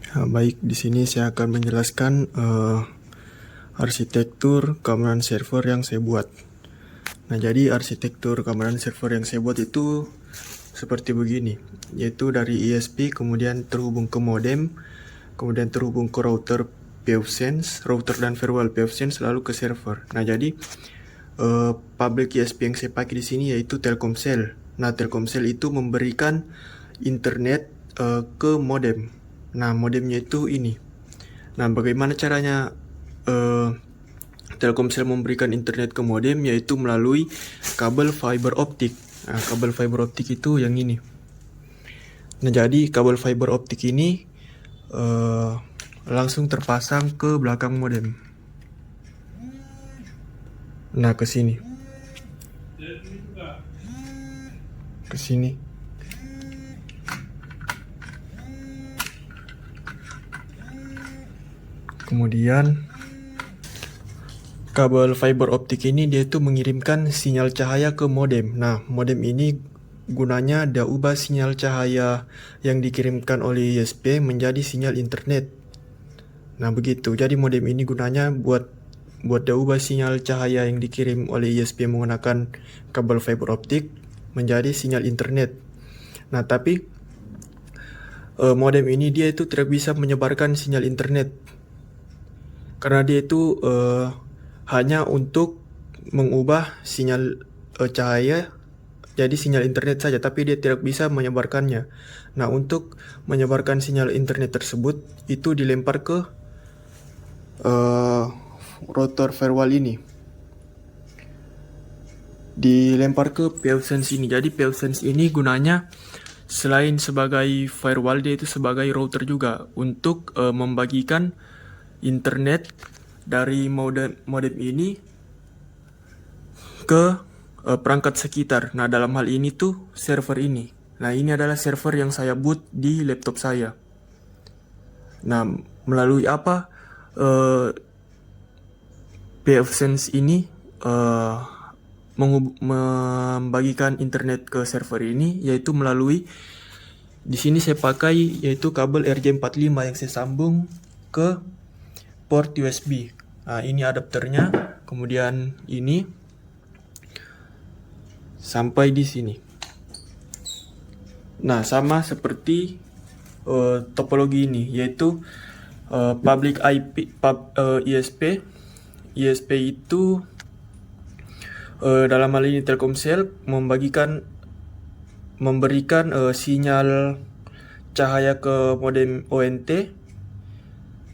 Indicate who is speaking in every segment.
Speaker 1: Baik, di sini saya akan menjelaskan arsitektur keamanan server yang saya buat. Nah, jadi arsitektur keamanan server yang saya buat itu seperti begini, yaitu dari ISP kemudian terhubung ke modem, kemudian terhubung ke router pfSense, router dan firewall pfSense, lalu ke server. Nah, jadi public ISP yang saya pakai di sini yaitu Telkomsel. Nah, Telkomsel itu memberikan internet ke modem. Nah, modemnya itu ini. Nah, bagaimana caranya Telkomsel memberikan internet ke modem, yaitu melalui kabel fiber optik. Nah, kabel fiber optik itu yang ini. Nah, jadi kabel fiber optik ini langsung terpasang ke belakang modem. Nah, ke sini. Ke sini. Kemudian kabel fiber optik ini dia itu mengirimkan sinyal cahaya ke modem. Nah, modem ini gunanya dia ubah sinyal cahaya yang dikirimkan oleh ISP menjadi sinyal internet. Nah, begitu. Jadi modem ini gunanya buat dia ubah sinyal cahaya yang dikirim oleh ISP menggunakan kabel fiber optik menjadi sinyal internet. Nah, tapi modem ini dia itu tidak bisa menyebarkan sinyal internet karena dia itu hanya untuk mengubah sinyal cahaya jadi sinyal internet saja, tapi dia tidak bisa menyebarkannya. Nah, untuk menyebarkan sinyal internet tersebut itu dilempar ke router firewall ini, dilempar ke pfSense ini. Jadi pfSense ini gunanya selain sebagai firewall, dia itu sebagai router juga untuk membagikan internet dari modem ini ke perangkat sekitar. Nah, dalam hal ini tuh server ini. Nah, ini adalah server yang saya boot di laptop saya. Nah, melalui apa pfSense ini membagikan internet ke server ini, yaitu melalui di sini saya pakai yaitu kabel RJ45 yang saya sambung ke port USB. Nah, ini adapternya, kemudian ini sampai di sini. Nah, sama seperti topologi ini, yaitu public IP ISP. ISP itu dalam hal ini Telkomsel memberikan sinyal cahaya ke modem ONT.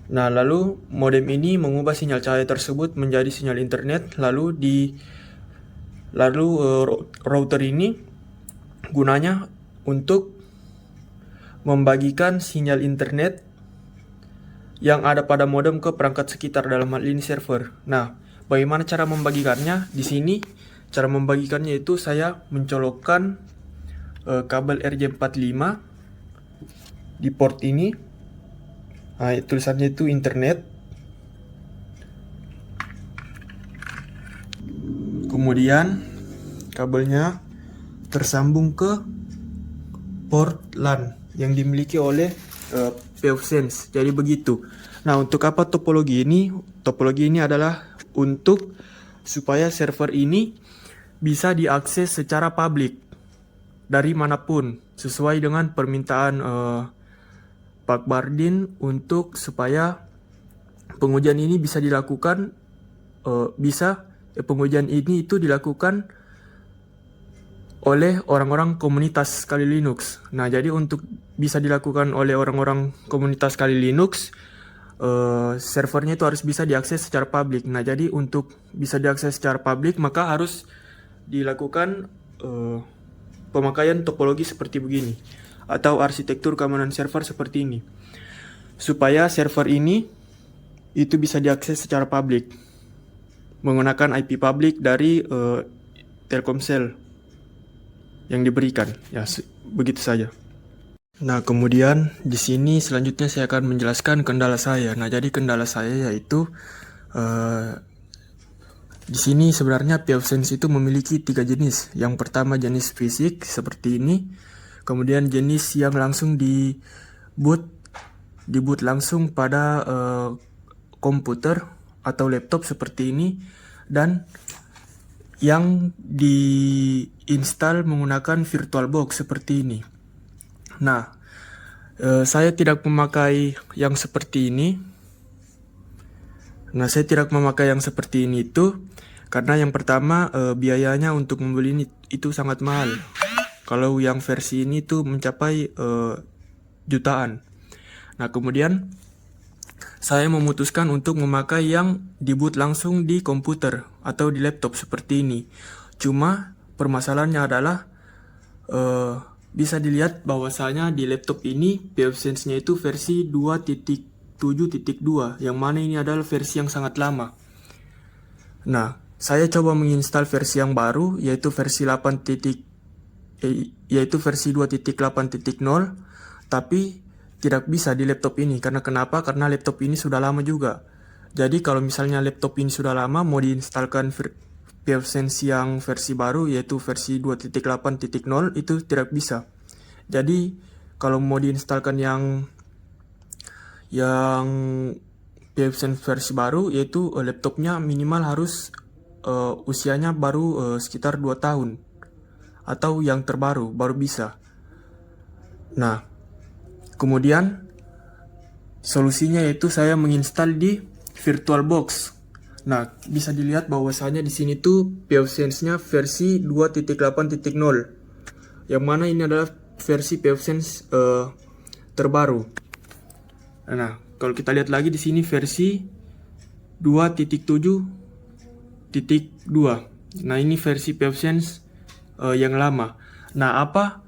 Speaker 1: Nah, lalu modem ini mengubah sinyal cahaya tersebut menjadi sinyal internet, lalu router ini gunanya untuk membagikan sinyal internet yang ada pada modem ke perangkat sekitar, dalam hal ini server. Nah, bagaimana cara membagikannya? Di sini cara membagikannya itu saya mencolokkan kabel RJ45 di port ini. Nah, tulisannya itu internet. Kemudian kabelnya tersambung ke port LAN yang dimiliki oleh pfSense. Jadi begitu. Nah, untuk apa topologi ini? Topologi ini adalah untuk supaya server ini bisa diakses secara publik dari manapun sesuai dengan permintaan Pak Bardin, untuk supaya pengujian ini bisa dilakukan pengujian ini itu dilakukan oleh orang-orang komunitas Kali Linux. Nah, jadi untuk bisa dilakukan oleh orang-orang komunitas Kali Linux, servernya itu harus bisa diakses secara publik. Nah, jadi untuk bisa diakses secara publik maka harus dilakukan pemakaian topologi seperti begini, atau arsitektur keamanan server seperti ini, supaya server ini itu bisa diakses secara publik menggunakan IP publik dari Telkomsel yang diberikan. Ya, begitu saja. Nah, kemudian di sini selanjutnya saya akan menjelaskan kendala saya. Nah, jadi kendala saya yaitu di sini sebenarnya pfSense itu memiliki 3 jenis. Yang pertama jenis fisik seperti ini. Kemudian jenis yang langsung di boot diboot langsung pada komputer atau laptop seperti ini, dan yang diinstal menggunakan VirtualBox seperti ini. Nah, saya tidak memakai yang seperti ini. Nah, saya tidak memakai yang seperti ini itu karena yang pertama biayanya untuk membeli ini itu sangat mahal. Kalau yang versi ini tuh mencapai jutaan. Nah, kemudian saya memutuskan untuk memakai yang diboot langsung di komputer atau di laptop seperti ini. Cuma permasalahannya adalah bisa dilihat bahwasanya di laptop ini PFSense-nya itu versi 2.7.2, yang mana ini adalah versi yang sangat lama. Nah, saya coba menginstal versi yang baru, yaitu versi 2.8.0, tapi tidak bisa di laptop ini. Karena kenapa? Karena laptop ini sudah lama juga. Jadi kalau misalnya laptop ini sudah lama, mau diinstalkan PFSense yang versi baru, yaitu versi 2.8.0, itu tidak bisa. Jadi kalau mau diinstalkan yang PFSense versi baru, yaitu laptopnya minimal harus usianya baru sekitar 2 tahun. Atau yang terbaru, baru bisa. Nah, kemudian solusinya yaitu saya menginstal di VirtualBox. Nah, bisa dilihat bahwasanya di sini tuh PFSense-nya versi 2.8.0. Yang mana ini adalah versi PFSense terbaru. Nah, kalau kita lihat lagi di sini versi 2.7.2. Nah, ini versi PFSense yang lama. Nah, apa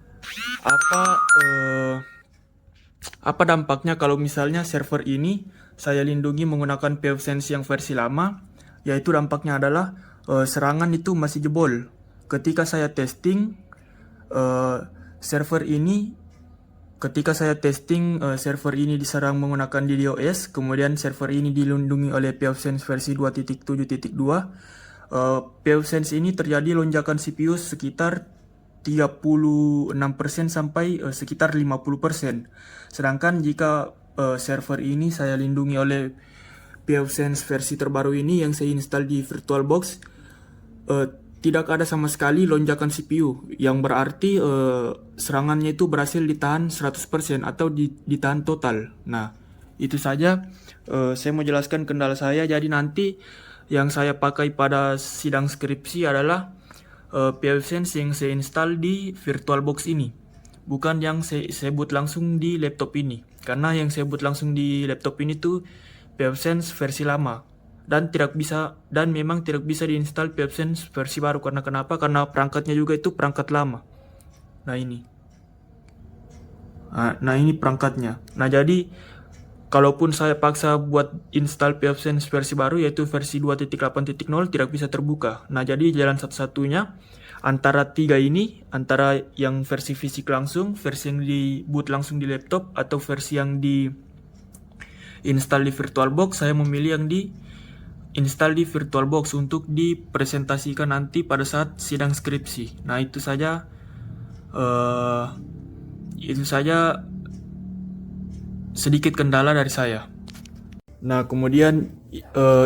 Speaker 1: dampaknya kalau misalnya server ini saya lindungi menggunakan PFSense yang versi lama? Yaitu dampaknya adalah serangan itu masih jebol. Ketika saya testing server ini diserang menggunakan DDoS, kemudian server ini dilindungi oleh PFSense versi 2.7.2, PFSense ini terjadi lonjakan CPU sekitar 36% sampai sekitar 50%. Sedangkan jika server ini saya lindungi oleh PFSense versi terbaru ini yang saya install di VirtualBox, tidak ada sama sekali lonjakan CPU, yang berarti serangannya itu berhasil ditahan 100% atau ditahan total. Nah, itu saja saya mau jelaskan kendala saya. Jadi nanti yang saya pakai pada sidang skripsi adalah PFSense yang saya install di VirtualBox ini, bukan yang saya boot langsung di laptop ini. Karena yang saya boot langsung di laptop ini tuh PFSense versi lama, dan memang tidak bisa diinstal PFSense versi baru. Karena kenapa? Karena perangkatnya juga itu perangkat lama. Nah ini perangkatnya. Nah, jadi kalaupun saya paksa buat install PFSense versi baru, yaitu versi 2.8.0, tidak bisa terbuka. Nah, jadi jalan satu-satunya antara tiga ini, antara yang versi fisik langsung, versi yang di boot langsung di laptop, atau versi yang di install di VirtualBox, saya memilih yang di install di VirtualBox untuk dipresentasikan nanti pada saat sidang skripsi. Nah, itu saja sedikit kendala dari saya. Nah, kemudian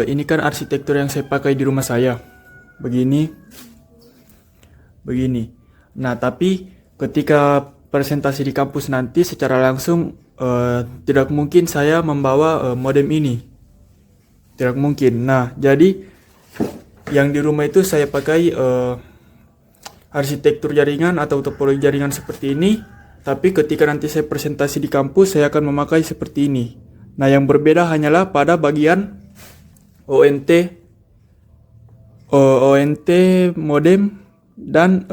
Speaker 1: ini kan arsitektur yang saya pakai di rumah saya. Begini. Nah, tapi ketika presentasi di kampus nanti secara langsung tidak mungkin saya membawa modem ini. Tidak mungkin. Nah, jadi yang di rumah itu saya pakai arsitektur jaringan atau topologi jaringan seperti ini. Tapi ketika nanti saya presentasi di kampus, saya akan memakai seperti ini. Nah, yang berbeda hanyalah pada bagian ONT modem dan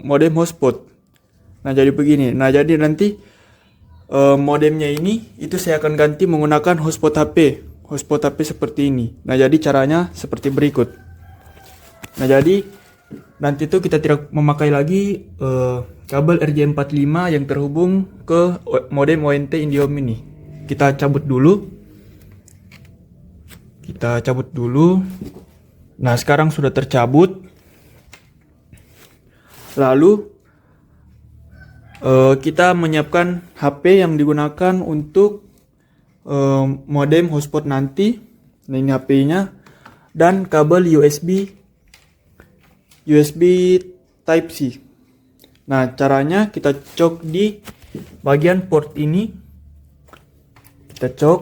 Speaker 1: modem hotspot. Nah, jadi begini. Nah, jadi nanti modemnya ini itu saya akan ganti menggunakan hotspot HP seperti ini. Nah, jadi caranya seperti berikut. Nah, jadi nanti itu kita tidak memakai lagi kabel RJ45 yang terhubung ke modem ONT IndiHome ini. Kita cabut dulu. Nah, sekarang sudah tercabut. Lalu kita menyiapkan HP yang digunakan untuk modem hotspot nanti. Nah, ini HP-nya, dan kabel USB Type C. Nah, caranya kita cok di bagian port ini. Kita cok.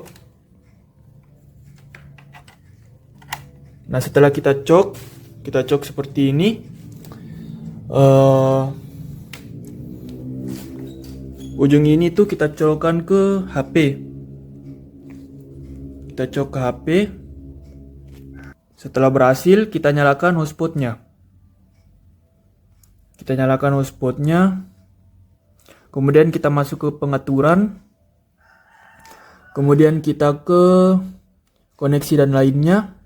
Speaker 1: Nah, setelah kita cok seperti ini. Ujung ini tuh kita colokkan ke HP. Kita cok ke HP. Setelah berhasil, kita nyalakan hotspotnya. Kemudian kita masuk ke pengaturan. Kemudian kita ke koneksi dan lainnya.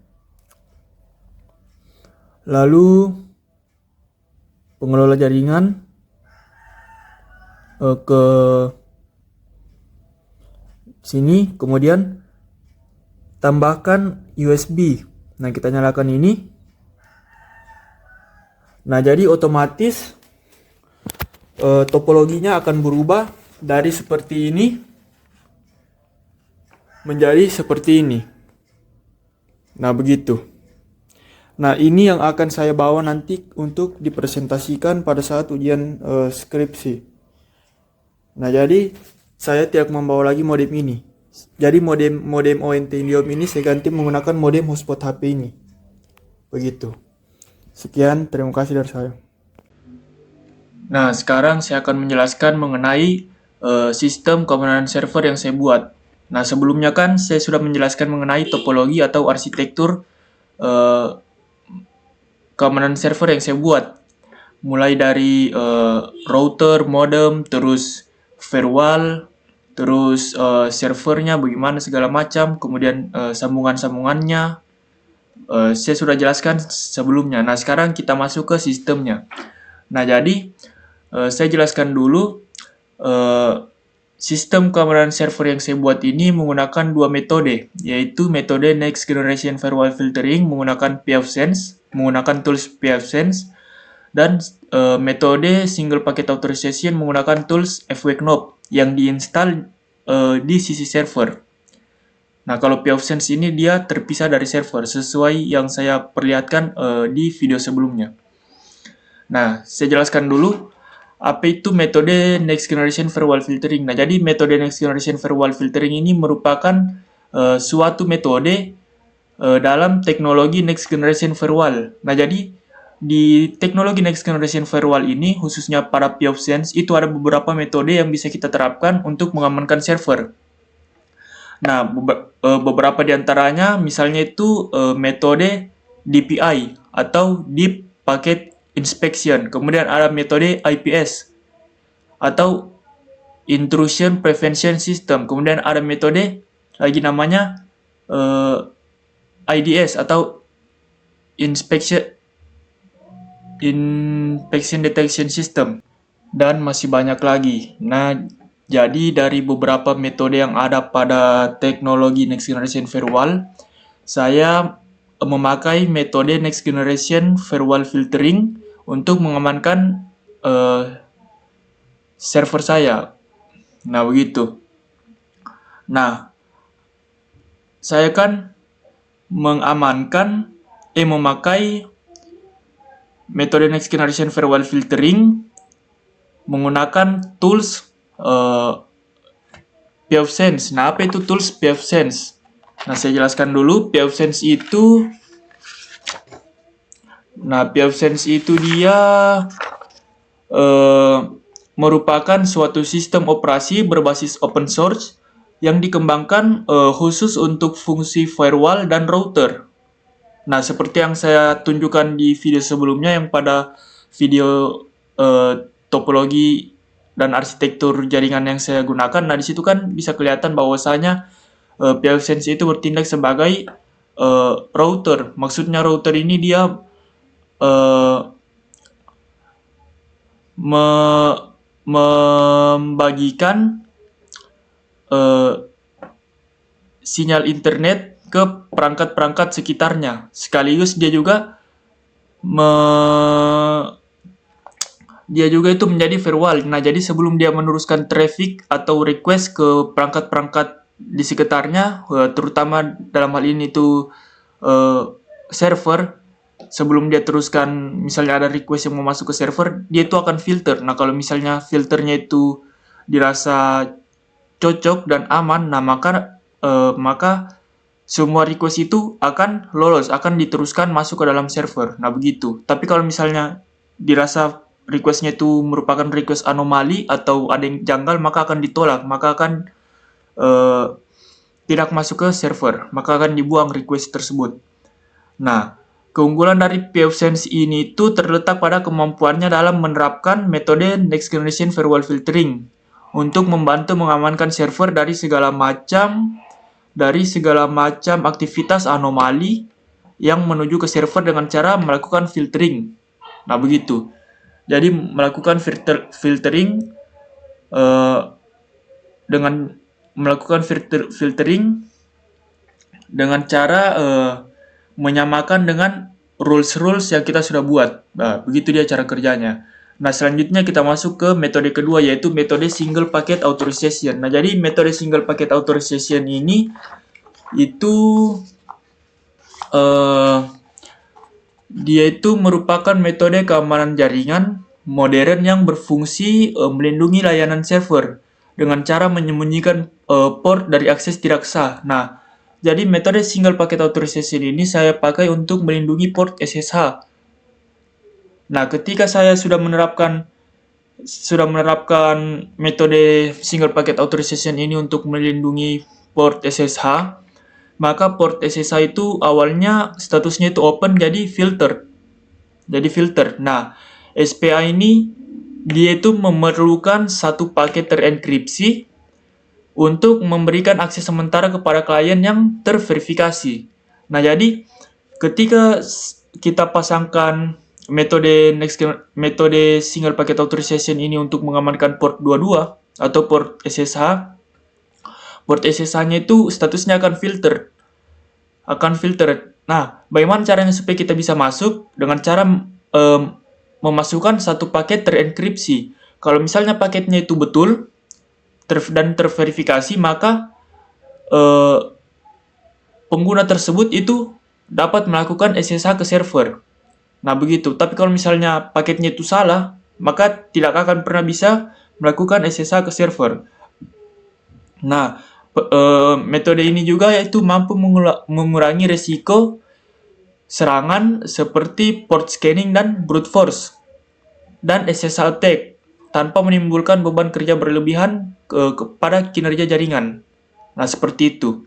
Speaker 1: Lalu pengelola jaringan, ke sini, kemudian tambahkan USB. Nah, kita nyalakan ini. Nah, jadi otomatis topologinya akan berubah dari seperti ini menjadi seperti ini. Nah, begitu. Nah, ini yang akan saya bawa nanti untuk dipresentasikan pada saat ujian skripsi. Nah, jadi saya tidak membawa lagi modem ini. Jadi modem ONT Indiom ini saya ganti menggunakan modem hotspot HP ini. Begitu. Sekian, terima kasih dari saya. Nah, sekarang saya akan menjelaskan mengenai sistem keamanan server yang saya buat. Nah, sebelumnya kan saya sudah menjelaskan mengenai topologi atau arsitektur keamanan server yang saya buat. Mulai dari router, modem, terus firewall, terus servernya bagaimana segala macam, kemudian sambungan-sambungannya. Saya sudah jelaskan sebelumnya. Nah, sekarang kita masuk ke sistemnya. Nah, jadi saya jelaskan dulu sistem keamanan server yang saya buat ini menggunakan dua metode, yaitu metode Next Generation Firewall Filtering menggunakan pfSense, menggunakan tools pfSense, dan metode Single Packet Authorization menggunakan tools fwknob yang diinstal di sisi server. Nah, kalau pfSense ini dia terpisah dari server sesuai yang saya perlihatkan di video sebelumnya. Nah, saya jelaskan dulu apa itu metode Next Generation Firewall Filtering. Nah, jadi metode Next Generation Firewall Filtering ini merupakan suatu metode dalam teknologi Next Generation Firewall. Nah, jadi di teknologi Next Generation Firewall ini, khususnya pada pfSense, itu ada beberapa metode yang bisa kita terapkan untuk mengamankan server. Nah, beberapa di antaranya misalnya itu metode DPI atau Deep Packet Inspection. Kemudian ada metode IPS atau Intrusion Prevention System. Kemudian ada metode lagi namanya IDS atau Inspection Detection System, dan masih banyak lagi. Nah, jadi dari beberapa metode yang ada pada teknologi Next Generation Firewall, saya memakai metode Next Generation Firewall Filtering untuk mengamankan server saya. Nah, begitu. Nah, saya kan memakai metode Next Generation Firewall Filtering menggunakan tools pfSense. Nah, apa itu tools pfSense? Nah, saya jelaskan dulu. pfSense itu dia merupakan suatu sistem operasi berbasis open source yang dikembangkan khusus untuk fungsi firewall dan router. Nah, seperti yang saya tunjukkan di video sebelumnya yang pada video topologi dan arsitektur jaringan yang saya gunakan. Nah, di situ kan bisa kelihatan bahwasanya pfSense itu bertindak sebagai router. Maksudnya router ini dia membagikan sinyal internet ke perangkat-perangkat sekitarnya. Sekaligus dia juga itu menjadi firewall. Nah, jadi sebelum dia meneruskan traffic atau request ke perangkat-perangkat
Speaker 2: di sekitarnya, terutama dalam hal ini itu server. Sebelum dia teruskan, misalnya ada request yang mau masuk ke server, dia itu akan filter. Nah, kalau misalnya filternya itu dirasa cocok dan aman, nah maka semua request itu akan lolos, akan diteruskan masuk ke dalam server. Nah, begitu. Tapi kalau misalnya dirasa requestnya itu merupakan request anomali atau ada yang janggal, maka akan ditolak, maka akan eh, tidak masuk ke server, maka akan dibuang request tersebut. Nah, keunggulan dari pfSense ini itu terletak pada kemampuannya dalam menerapkan metode Next Generation Firewall Filtering untuk membantu mengamankan server dari segala macam aktivitas anomali yang menuju ke server dengan cara melakukan filtering. Nah, begitu. Jadi melakukan filtering eh, dengan melakukan filtering dengan cara menyamakan dengan rules-rules yang kita sudah buat. Nah, begitu dia cara kerjanya. Nah, selanjutnya kita masuk ke metode kedua, yaitu metode single packet authorization. Nah, jadi metode single packet authorization ini itu eh, dia itu merupakan metode keamanan jaringan modern yang berfungsi melindungi layanan server dengan cara menyembunyikan port dari akses tidak sah. Nah, jadi metode single packet authorization ini saya pakai untuk melindungi port SSH. Nah, ketika saya sudah menerapkan metode single packet authorization ini untuk melindungi port SSH, maka port SSH itu awalnya statusnya itu open jadi filter. Nah, SPA ini dia itu memerlukan satu paket terenkripsi untuk memberikan akses sementara kepada klien yang terverifikasi. Nah, jadi ketika kita pasangkan metode single packet authorization ini untuk mengamankan port 22 atau port SSH, port SSH-nya itu statusnya akan filter. Nah, bagaimana caranya supaya kita bisa masuk? Dengan cara memasukkan satu paket terenkripsi. Kalau misalnya paketnya itu betul dan terverifikasi, maka pengguna tersebut itu dapat melakukan SSH ke server. Nah, begitu. Tapi kalau misalnya paketnya itu salah, maka tidak akan pernah bisa melakukan SSH ke server. Nah, metode ini juga yaitu mampu mengurangi resiko serangan seperti port scanning dan brute force dan SSH attack tanpa menimbulkan beban kerja berlebihan kepada kinerja jaringan. Nah, seperti itu.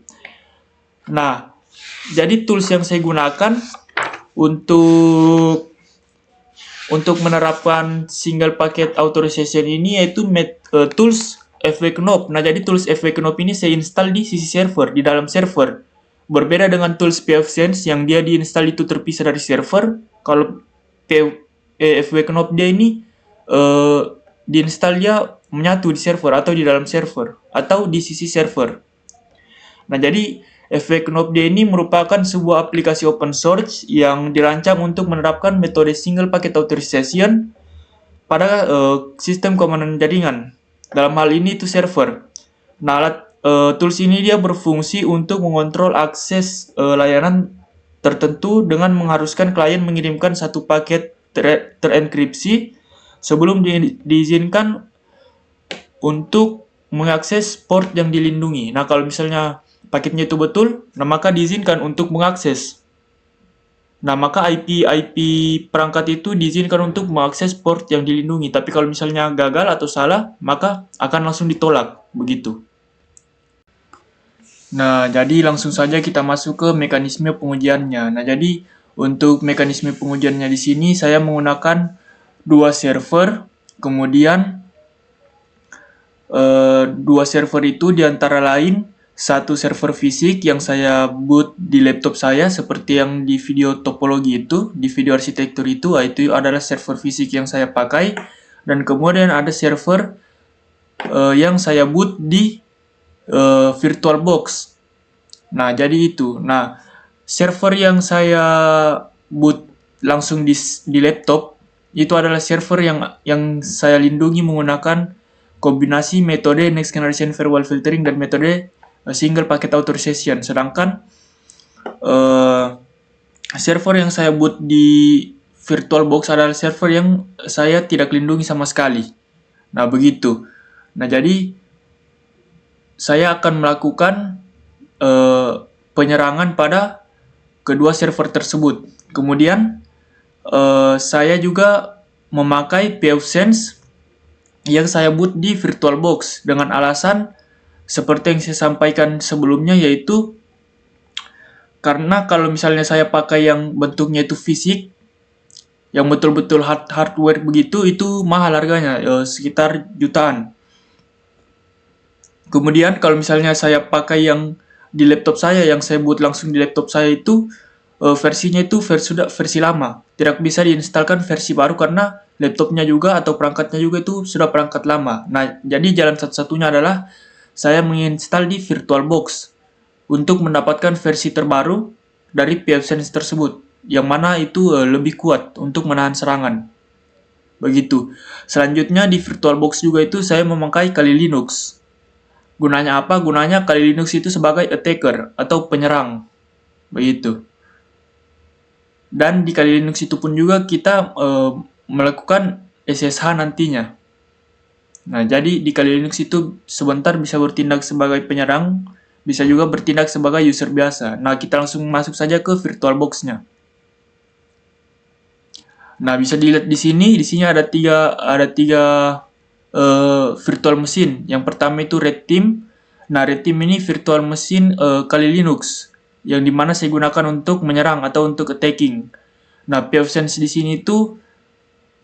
Speaker 2: Nah, jadi tools yang saya gunakan untuk menerapkan single packet authorization ini yaitu tools FWKNOP. Nah, jadi tools FWKNOP ini saya install di sisi server, di dalam server. Berbeda dengan tools pfSense yang dia diinstal itu terpisah dari server. Kalau FWKNOP dia ini diinstal dia menyatu di server atau di dalam server atau di sisi server. Nah, jadi FWKNOP dia ini merupakan sebuah aplikasi open source yang dirancang untuk menerapkan metode single packet authorization pada sistem keamanan jaringan. Dalam hal ini itu server. Nah, tools ini dia berfungsi untuk mengontrol akses layanan tertentu dengan mengharuskan klien mengirimkan satu paket terenkripsi sebelum diizinkan untuk mengakses port yang dilindungi. Nah, kalau misalnya paketnya itu betul, nah maka diizinkan untuk mengakses. Nah, maka IP perangkat itu diizinkan untuk mengakses port yang dilindungi. Tapi kalau misalnya gagal atau salah, maka akan langsung ditolak. Begitu. Nah, jadi langsung saja kita masuk ke mekanisme pengujiannya. Nah, jadi untuk mekanisme pengujiannya di sini saya menggunakan dua server, kemudian dua server itu diantara lain satu server fisik yang saya boot di laptop saya seperti yang di video topologi itu, di video arsitektur itu adalah server fisik yang saya pakai, dan kemudian ada server yang saya boot di VirtualBox. Nah, jadi itu. Nah, server yang saya boot langsung di laptop itu adalah server yang saya lindungi menggunakan kombinasi metode Next Generation Firewall Filtering dan metode single packet authorization. Sedangkan server yang saya boot di VirtualBox adalah server yang saya tidak lindungi sama sekali. Nah, begitu. Nah, jadi saya akan melakukan penyerangan pada kedua server tersebut. Kemudian saya juga memakai pfSense yang saya boot di VirtualBox dengan alasan seperti yang saya sampaikan sebelumnya, yaitu karena kalau misalnya saya pakai yang bentuknya itu fisik, yang betul-betul hardware begitu, itu mahal harganya, sekitar jutaan. Kemudian kalau misalnya saya pakai yang di laptop saya, yang saya boot langsung di laptop saya itu, versinya itu sudah versi lama. Tidak bisa diinstalkan versi baru karena laptopnya juga atau perangkatnya juga itu sudah perangkat lama. Nah, jadi jalan satu-satunya adalah saya menginstal di VirtualBox untuk mendapatkan versi terbaru dari pfSense tersebut, yang mana itu lebih kuat untuk menahan serangan. Begitu. Selanjutnya di VirtualBox juga itu saya memakai Kali Linux. Gunanya apa? Gunanya Kali Linux itu sebagai attacker atau penyerang. Begitu. Dan di Kali Linux itu pun juga kita melakukan SSH nantinya. Nah, jadi di Kali Linux itu sebentar bisa bertindak sebagai penyerang, bisa juga bertindak sebagai user biasa. Nah, kita langsung masuk saja ke VirtualBox-nya. Nah, bisa dilihat di sini ada tiga virtual machine. Yang pertama itu Red Team. Nah, Red Team ini virtual machine Kali Linux yang dimana saya gunakan untuk menyerang atau untuk attacking. Nah, pfSense di sini itu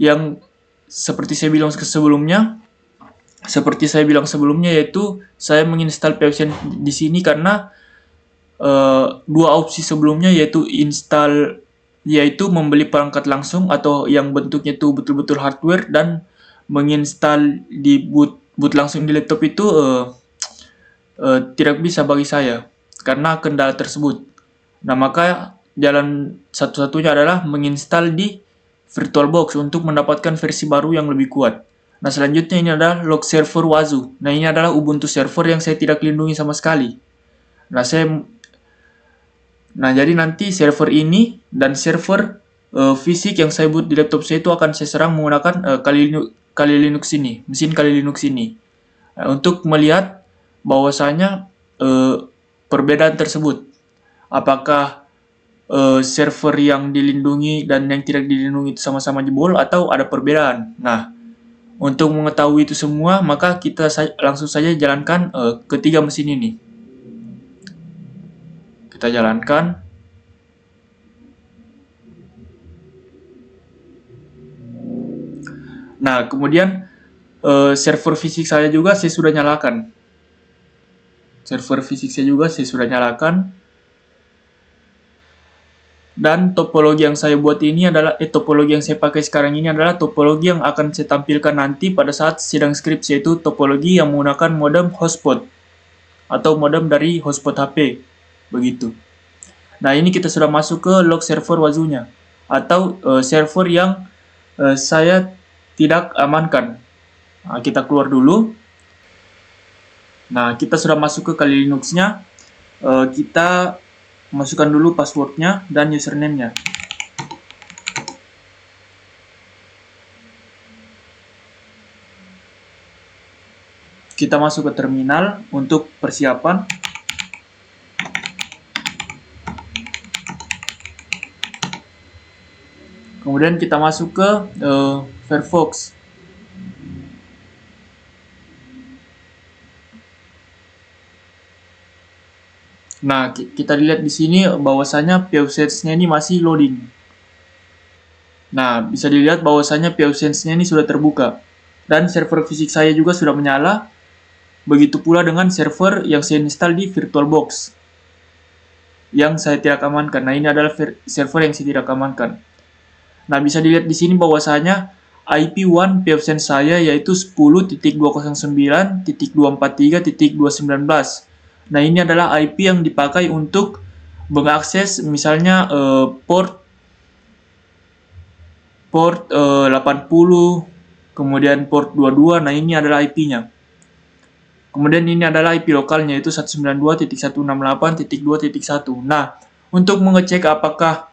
Speaker 2: yang seperti saya bilang sebelumnya, yaitu saya menginstal pfSense di sini karena dua opsi sebelumnya, yaitu membeli perangkat langsung atau yang bentuknya itu betul-betul hardware, dan menginstal di boot langsung di laptop itu tidak bisa bagi saya karena kendala tersebut. Nah, maka jalan satu-satunya adalah menginstal di VirtualBox untuk mendapatkan versi baru yang lebih kuat. Nah, selanjutnya ini adalah log server Wazoo. Nah, ini adalah Ubuntu server yang saya tidak lindungi sama sekali. Nah, jadi nanti server ini dan server fisik yang saya boot di laptop saya itu akan saya serang menggunakan Kali Linux ini, mesin Kali Linux ini. Untuk melihat bahwasanya perbedaan tersebut. Apakah server yang dilindungi dan yang tidak dilindungi itu sama-sama jebol atau ada perbedaan. Nah, untuk mengetahui itu semua, maka kita langsung saja jalankan ketiga mesin ini. Kita jalankan. Nah, kemudian server fisik saya juga saya sudah nyalakan. Dan topologi yang saya buat ini adalah topologi yang saya pakai sekarang ini adalah topologi yang akan saya tampilkan nanti pada saat sidang skrips, yaitu topologi yang menggunakan modem hotspot atau modem dari hotspot HP. Begitu. Nah, ini kita sudah masuk ke log server Wazoo-nya atau server yang saya tidak amankan. Nah, kita keluar dulu. Nah, kita sudah masuk ke Kali Linux-nya. Kita masukkan dulu password-nya dan username-nya. Kita masuk ke terminal untuk persiapan. Kemudian kita masuk ke Firefox. Nah, kita lihat di sini bahwasanya pfSense-nya ini masih loading. Nah, bisa dilihat bahwasanya pfSense-nya ini sudah terbuka. Dan server fisik saya juga sudah menyala. Begitu pula dengan server yang saya install di VirtualBox yang saya tidak amankan. Nah, ini adalah server yang saya tidak amankan. Nah, bisa dilihat di sini bahwasanya IP1 pfSense saya yaitu 10.209.243.219. Nah, ini adalah IP yang dipakai untuk mengakses misalnya port 80, kemudian port 22. Nah, ini adalah IP-nya. Kemudian ini adalah IP lokalnya, yaitu 192.168.2.1. Nah, untuk mengecek apakah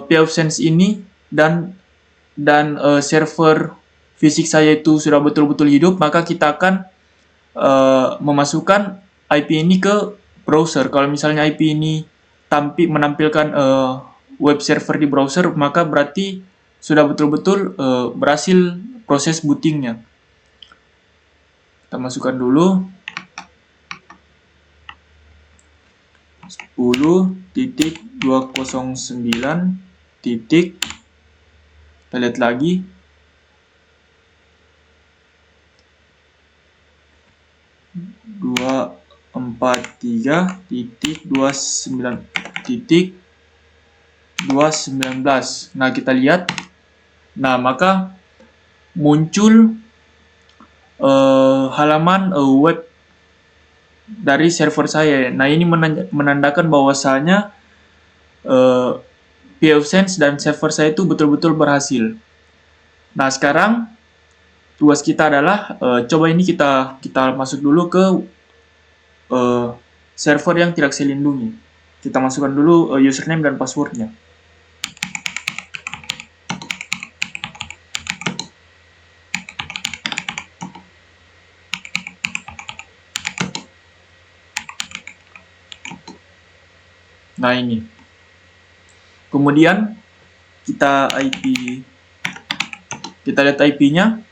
Speaker 2: pAuthSense ini dan server fisik saya itu sudah betul-betul hidup, maka kita akan memasukkan IP ini ke browser. Kalau misalnya IP ini menampilkan web server di browser, maka berarti sudah betul-betul berhasil proses bootingnya. Kita masukkan dulu 10.209. Kita lihat lagi. Dua 43.29.219. Nah, kita lihat. Nah, maka muncul halaman web dari server saya. Nah, ini menandakan bahwasanya pAuthSense dan server saya itu betul-betul berhasil. Nah, sekarang tugas kita adalah coba ini kita masuk dulu ke server yang tidak saya lindungi. Kita masukkan dulu username dan passwordnya. Nah, ini. Kemudian kita lihat IP-nya.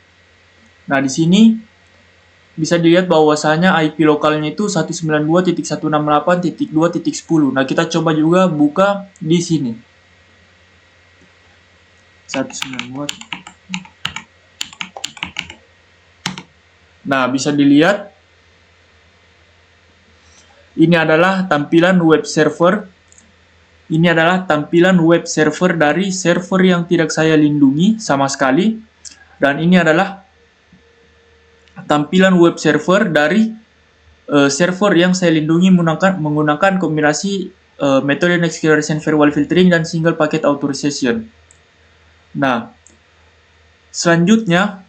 Speaker 2: Nah, di sini bisa dilihat bahwasanya IP lokalnya itu 192.168.2.10. Nah, kita coba juga buka di sini. 192. Nah, bisa dilihat ini adalah tampilan web server. Ini adalah tampilan web server dari server yang tidak saya lindungi sama sekali. Dan ini adalah tampilan web server dari server yang saya lindungi menggunakan kombinasi metode next generation firewall filtering dan single packet authorization. Nah, selanjutnya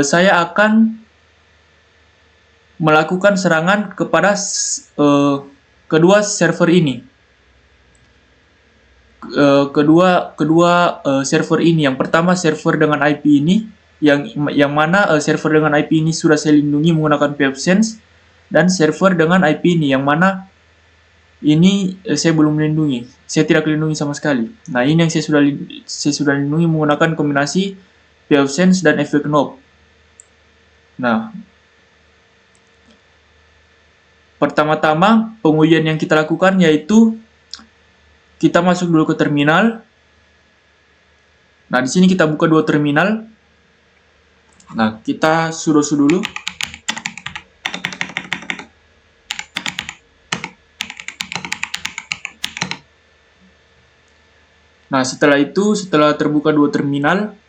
Speaker 2: saya akan melakukan serangan kepada kedua server ini. Kedua server ini. Yang pertama server dengan IP ini, yang mana server dengan IP ini sudah saya lindungi menggunakan pAuthSense, dan server dengan IP ini yang mana ini saya belum lindungi. Saya tidak lindungi sama sekali. Nah, ini yang saya sudah lindungi menggunakan kombinasi pAuthSense dan fvknop. Nah, pertama-tama pengujian yang kita lakukan yaitu kita masuk dulu ke terminal. Nah, di sini kita buka dua terminal. Nah, kita sudo dulu. Nah, setelah terbuka dua terminal,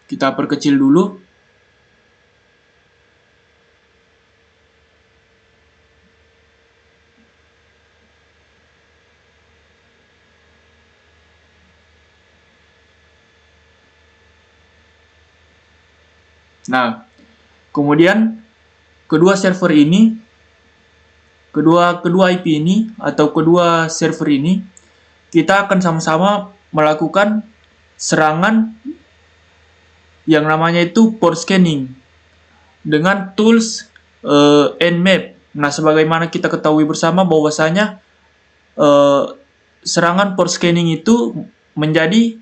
Speaker 2: kita perkecil dulu. Nah, kemudian kedua IP ini atau kedua server ini kita akan sama-sama melakukan serangan yang namanya itu port scanning dengan tools Nmap. Nah, sebagaimana kita ketahui bersama bahwasanya serangan port scanning itu menjadi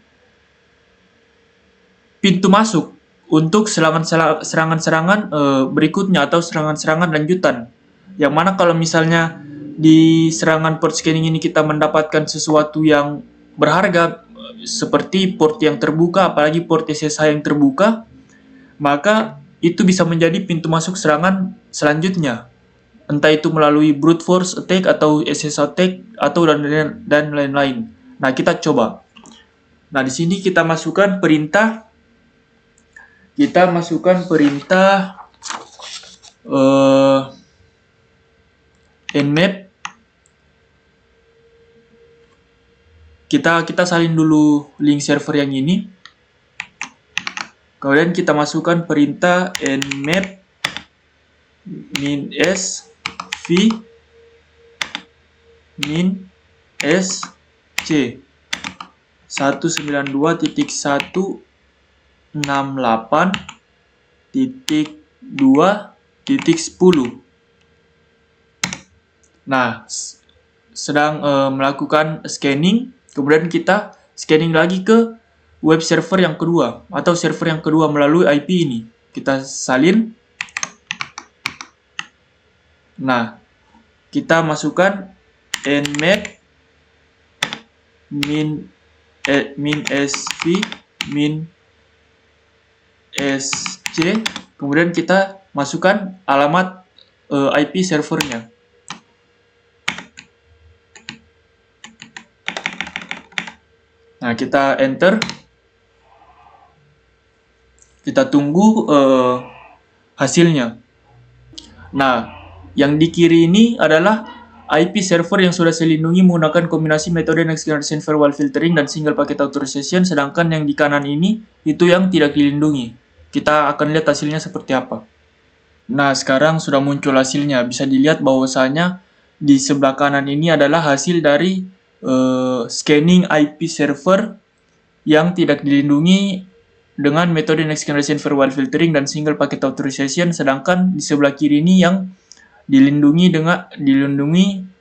Speaker 2: pintu masuk untuk serangan-serangan berikutnya atau serangan-serangan lanjutan. Yang mana kalau misalnya di serangan port scanning ini kita mendapatkan sesuatu yang berharga seperti port yang terbuka, apalagi port SSH yang terbuka, maka itu bisa menjadi pintu masuk serangan selanjutnya. Entah itu melalui brute force attack atau SSH attack atau dan lain-lain. Nah, kita coba. Nah, di sini kita masukkan perintah nmap. Kita salin dulu link server yang ini. Kemudian kita masukkan perintah nmap -s v -s c 192.168.2.10. Nah, sedang melakukan scanning, kemudian kita scanning lagi ke web server yang kedua atau server yang kedua melalui IP ini. Kita salin. Nah, kita masukkan nmap -sv -sc, kemudian kita masukkan alamat IP servernya. Nah, kita enter. Kita tunggu hasilnya. Nah, yang di kiri ini adalah IP server yang sudah saya lindungi menggunakan kombinasi metode Next Generation Firewall Filtering dan Single Packet Authorization, sedangkan yang di kanan ini itu yang tidak dilindungi. Kita akan lihat hasilnya seperti apa. Nah, sekarang sudah muncul hasilnya. Bisa dilihat bahwasanya di sebelah kanan ini adalah hasil dari scanning IP server yang tidak dilindungi dengan metode Next Generation Firewall Filtering dan Single Packet Authorization, sedangkan di sebelah kiri ini yang dilindungi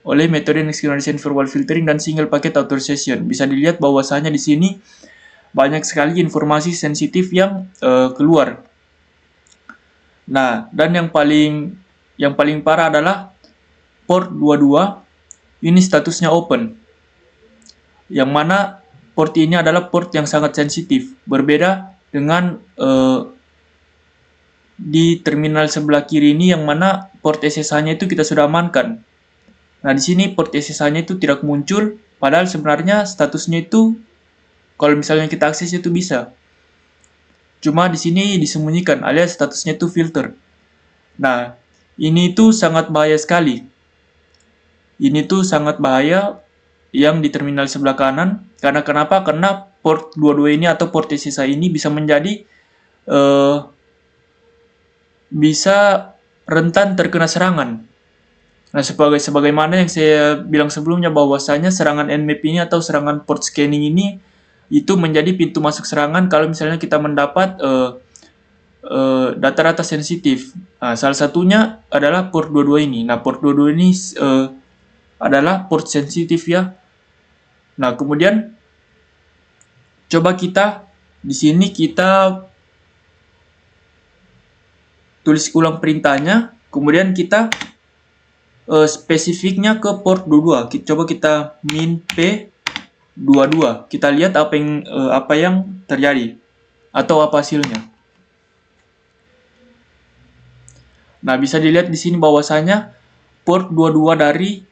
Speaker 2: oleh metode Next Generation Firewall Filtering dan Single Packet Authorization. Bisa dilihat bahwasanya di sini banyak sekali informasi sensitif yang keluar. Nah, dan yang paling parah adalah port 22 ini statusnya open. Yang mana port ini adalah port yang sangat sensitif, berbeda dengan di terminal sebelah kiri ini yang mana port SSH-nya itu kita sudah amankan. Nah, di sini port SSH-nya itu tidak muncul, padahal sebenarnya statusnya itu kalau misalnya kita akses itu bisa. Cuma di sini disembunyikan alias statusnya itu filter. Nah, ini tuh sangat bahaya sekali. Ini tuh sangat bahaya yang di terminal sebelah kanan. Karena kenapa? Karena port 22 ini atau port SSH ini bisa menjadi bisa rentan terkena serangan. Nah, sebagaimana yang saya bilang sebelumnya bahwasanya serangan nmap ini atau serangan port scanning ini itu menjadi pintu masuk serangan kalau misalnya kita mendapat data-data sensitif. Nah, salah satunya adalah port 22 ini. Nah, port 22 ini adalah port sensitif ya. Nah, kemudian coba kita di sini kita tulis ulang perintahnya, kemudian kita spesifiknya ke port 22. Coba kita min p22. Kita lihat apa yang terjadi atau apa hasilnya. Nah, bisa dilihat di sini bahwasanya port 22 dari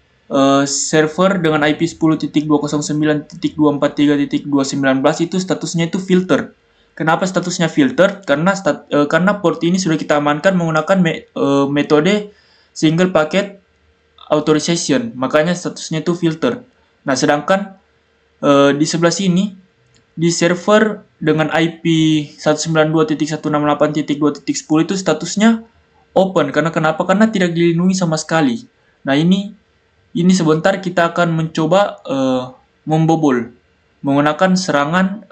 Speaker 2: server dengan IP 10.209.243.219 itu statusnya itu filter. Kenapa statusnya filter? Karena port ini sudah kita amankan menggunakan metode Single Packet Authorization, makanya statusnya itu filter. Nah, sedangkan di sebelah sini di server dengan IP 192.168.2.10 itu statusnya open. Karena kenapa? Karena tidak dilindungi sama sekali. Nah, ini sebentar kita akan mencoba membobol menggunakan serangan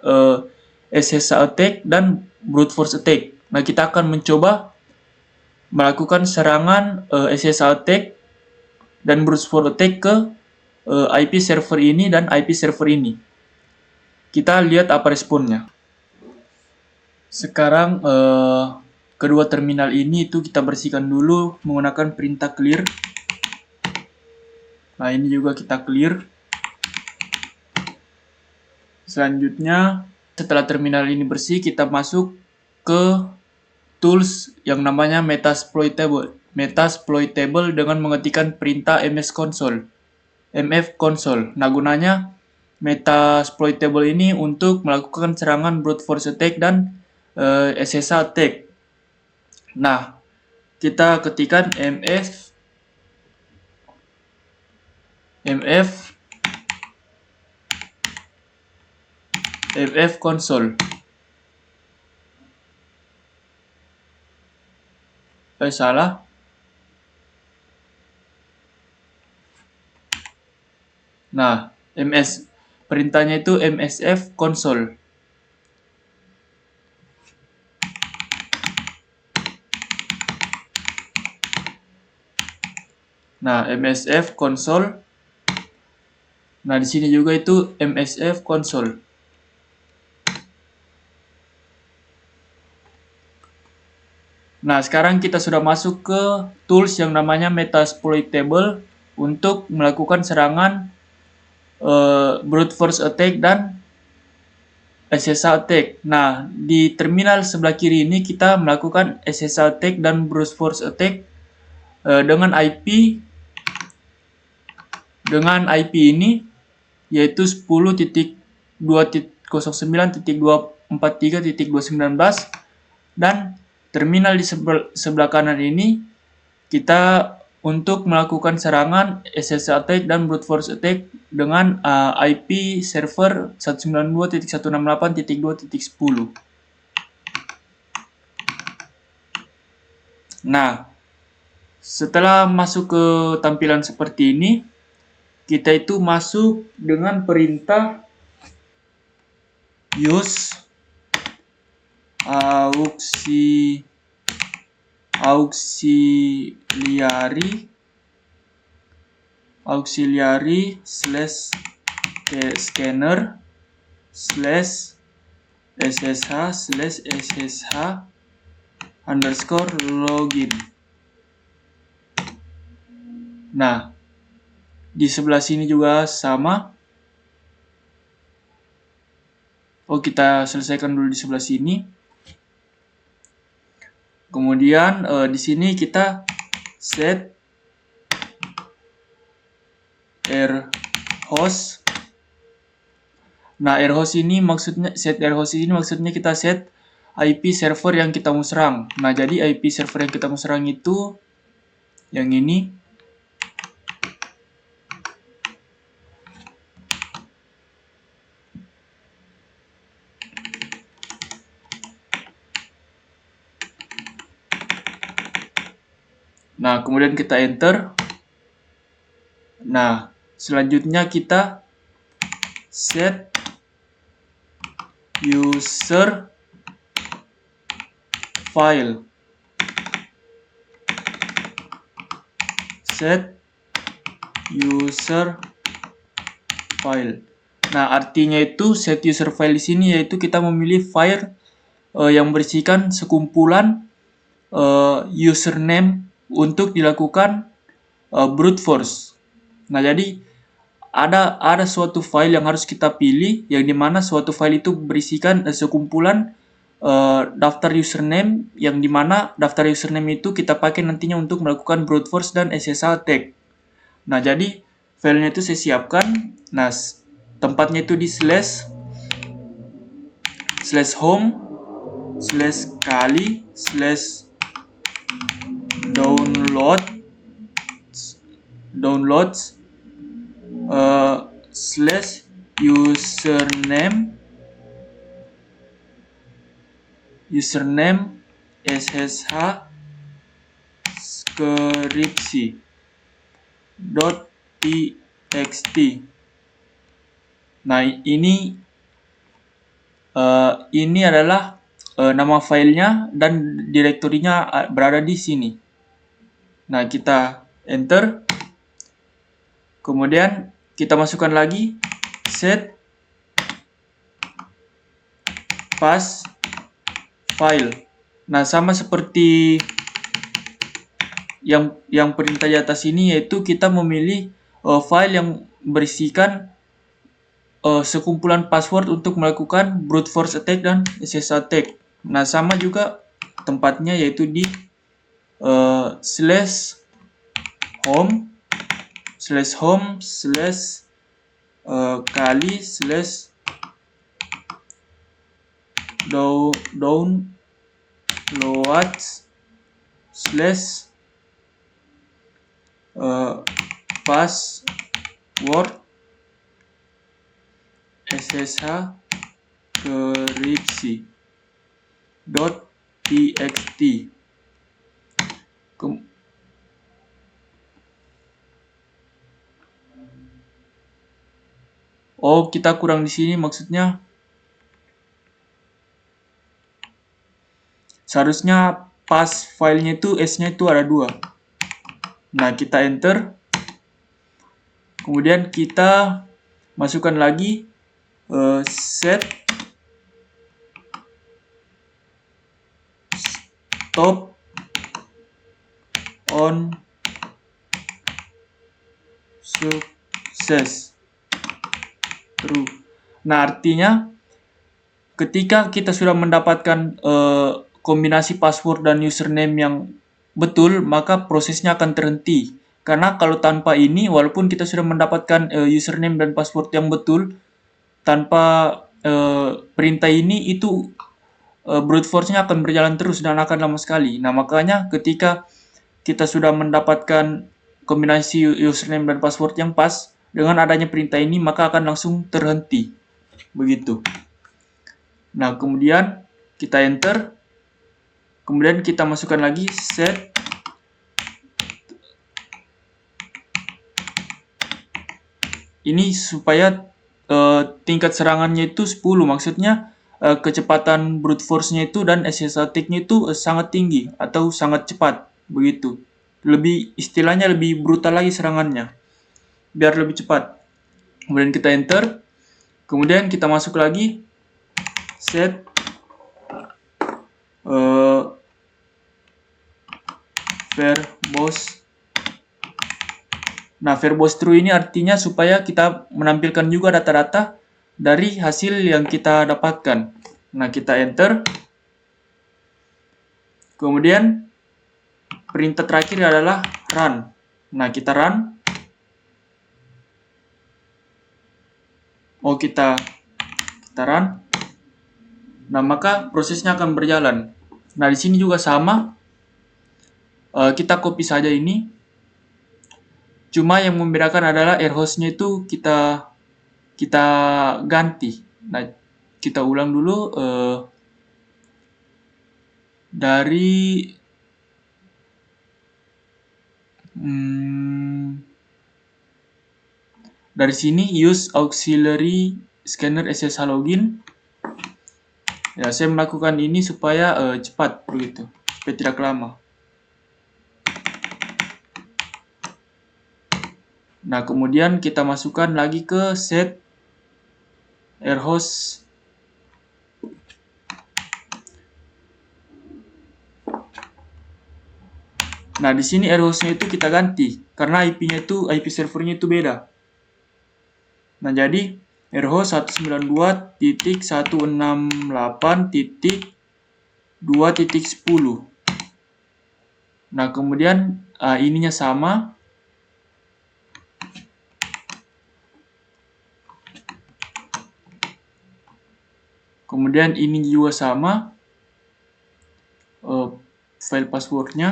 Speaker 2: SSH attack dan brute force attack. Nah, kita akan mencoba melakukan serangan SSH attack dan brute force attack ke IP server ini dan IP server ini. Kita lihat apa responnya. Sekarang kedua terminal ini itu kita bersihkan dulu menggunakan perintah clear. Nah, ini juga kita clear. Selanjutnya, setelah terminal ini bersih, kita masuk ke tools yang namanya Metasploitable dengan mengetikkan perintah mf console. Nah, gunanya Metasploitable ini untuk melakukan serangan brute force attack dan SSH attack. Nah, kita ketikkan mf console. Salah. Nah, perintahnya itu msf console. Nah, msf console. Nah, di sini juga itu msf console. Nah, sekarang kita sudah masuk ke tools yang namanya Metasploitable untuk melakukan serangan brute force attack dan SSH attack. Nah, di terminal sebelah kiri ini kita melakukan SSH attack dan brute force attack dengan IP ini yaitu 10.209.243.219 dan terminal di sebelah kanan ini kita untuk melakukan serangan SSH attack dan brute force attack dengan IP server 192.168.2.10. Nah, setelah masuk ke tampilan seperti ini, kita itu masuk dengan perintah use auxiliary /scanner /ssh_login. Nah, di sebelah sini juga sama. Kita selesaikan dulu di sebelah sini. Kemudian di sini kita set rhost. Nah, rhost ini maksudnya kita set IP server yang kita mau serang. Nah, jadi IP server yang kita mau serang itu yang ini. Nah, kemudian kita enter. Nah, selanjutnya kita set user file. Nah, artinya itu set user file di sini yaitu kita memilih file yang berisikan sekumpulan username untuk dilakukan brute force. Nah, jadi ada suatu file yang harus kita pilih, yang dimana suatu file itu berisikan sekumpulan daftar username, yang dimana daftar username itu kita pakai nantinya untuk melakukan brute force dan SSH attack. Nah, jadi filenya itu saya siapkan. Nah, tempatnya itu di /home/kali/downloads /username SSH skripsi.txt. Nah, ini adalah nama filenya dan direktorinya berada di sini. Nah, kita enter. Kemudian kita masukkan lagi set path file. Nah, sama seperti yang perintah di atas ini, yaitu kita memilih file yang berisikan sekumpulan password untuk melakukan brute force attack dan SSH attack. Nah, sama juga tempatnya yaitu di /downloads/password SSH skripsi.txt. Kem- Oh, kita kurang di sini maksudnya. Seharusnya pas filenya itu S-nya itu ada 2. Nah, kita enter. Kemudian kita masukkan lagi set stop on success true. Nah, artinya ketika kita sudah mendapatkan kombinasi password dan username yang betul, maka prosesnya akan terhenti. Karena kalau tanpa ini, walaupun kita sudah mendapatkan username dan password yang betul, tanpa perintah ini itu brute force-nya akan berjalan terus dan akan lama sekali. Nah, makanya ketika kita sudah mendapatkan kombinasi username dan password yang pas, dengan adanya perintah ini maka akan langsung terhenti. Begitu. Nah, kemudian kita enter. Kemudian kita masukkan lagi set ini supaya tingkat serangannya itu 10. Maksudnya kecepatan brute force-nya itu dan SSATIC-nya itu sangat tinggi atau sangat cepat. Begitu. Istilahnya lebih brutal lagi serangannya. Biar lebih cepat. Kemudian kita enter. Kemudian kita masuk lagi set verbose. Nah, verbose true ini artinya supaya kita menampilkan juga data-data dari hasil yang kita dapatkan. Nah, kita enter. Kemudian perintah terakhir adalah run. Nah, kita run. Oh, kita run. Nah, maka prosesnya akan berjalan. Nah, di sini juga sama. Kita copy saja ini. Cuma yang membedakan adalah air host-nya itu kita ganti. Nah, kita ulang dulu dari sini use auxiliary scanner SSH login. Ya, saya melakukan ini supaya cepat begitu, supaya tidak lama. Nah, kemudian kita masukkan lagi ke set airhost. Nah, di sini airhost-nya itu kita ganti karena IP-nya itu IP servernya itu beda. Nah, jadi airhost 192.168.2.10. Nah, kemudian ininya sama. Kemudian ini juga sama. File passwordnya.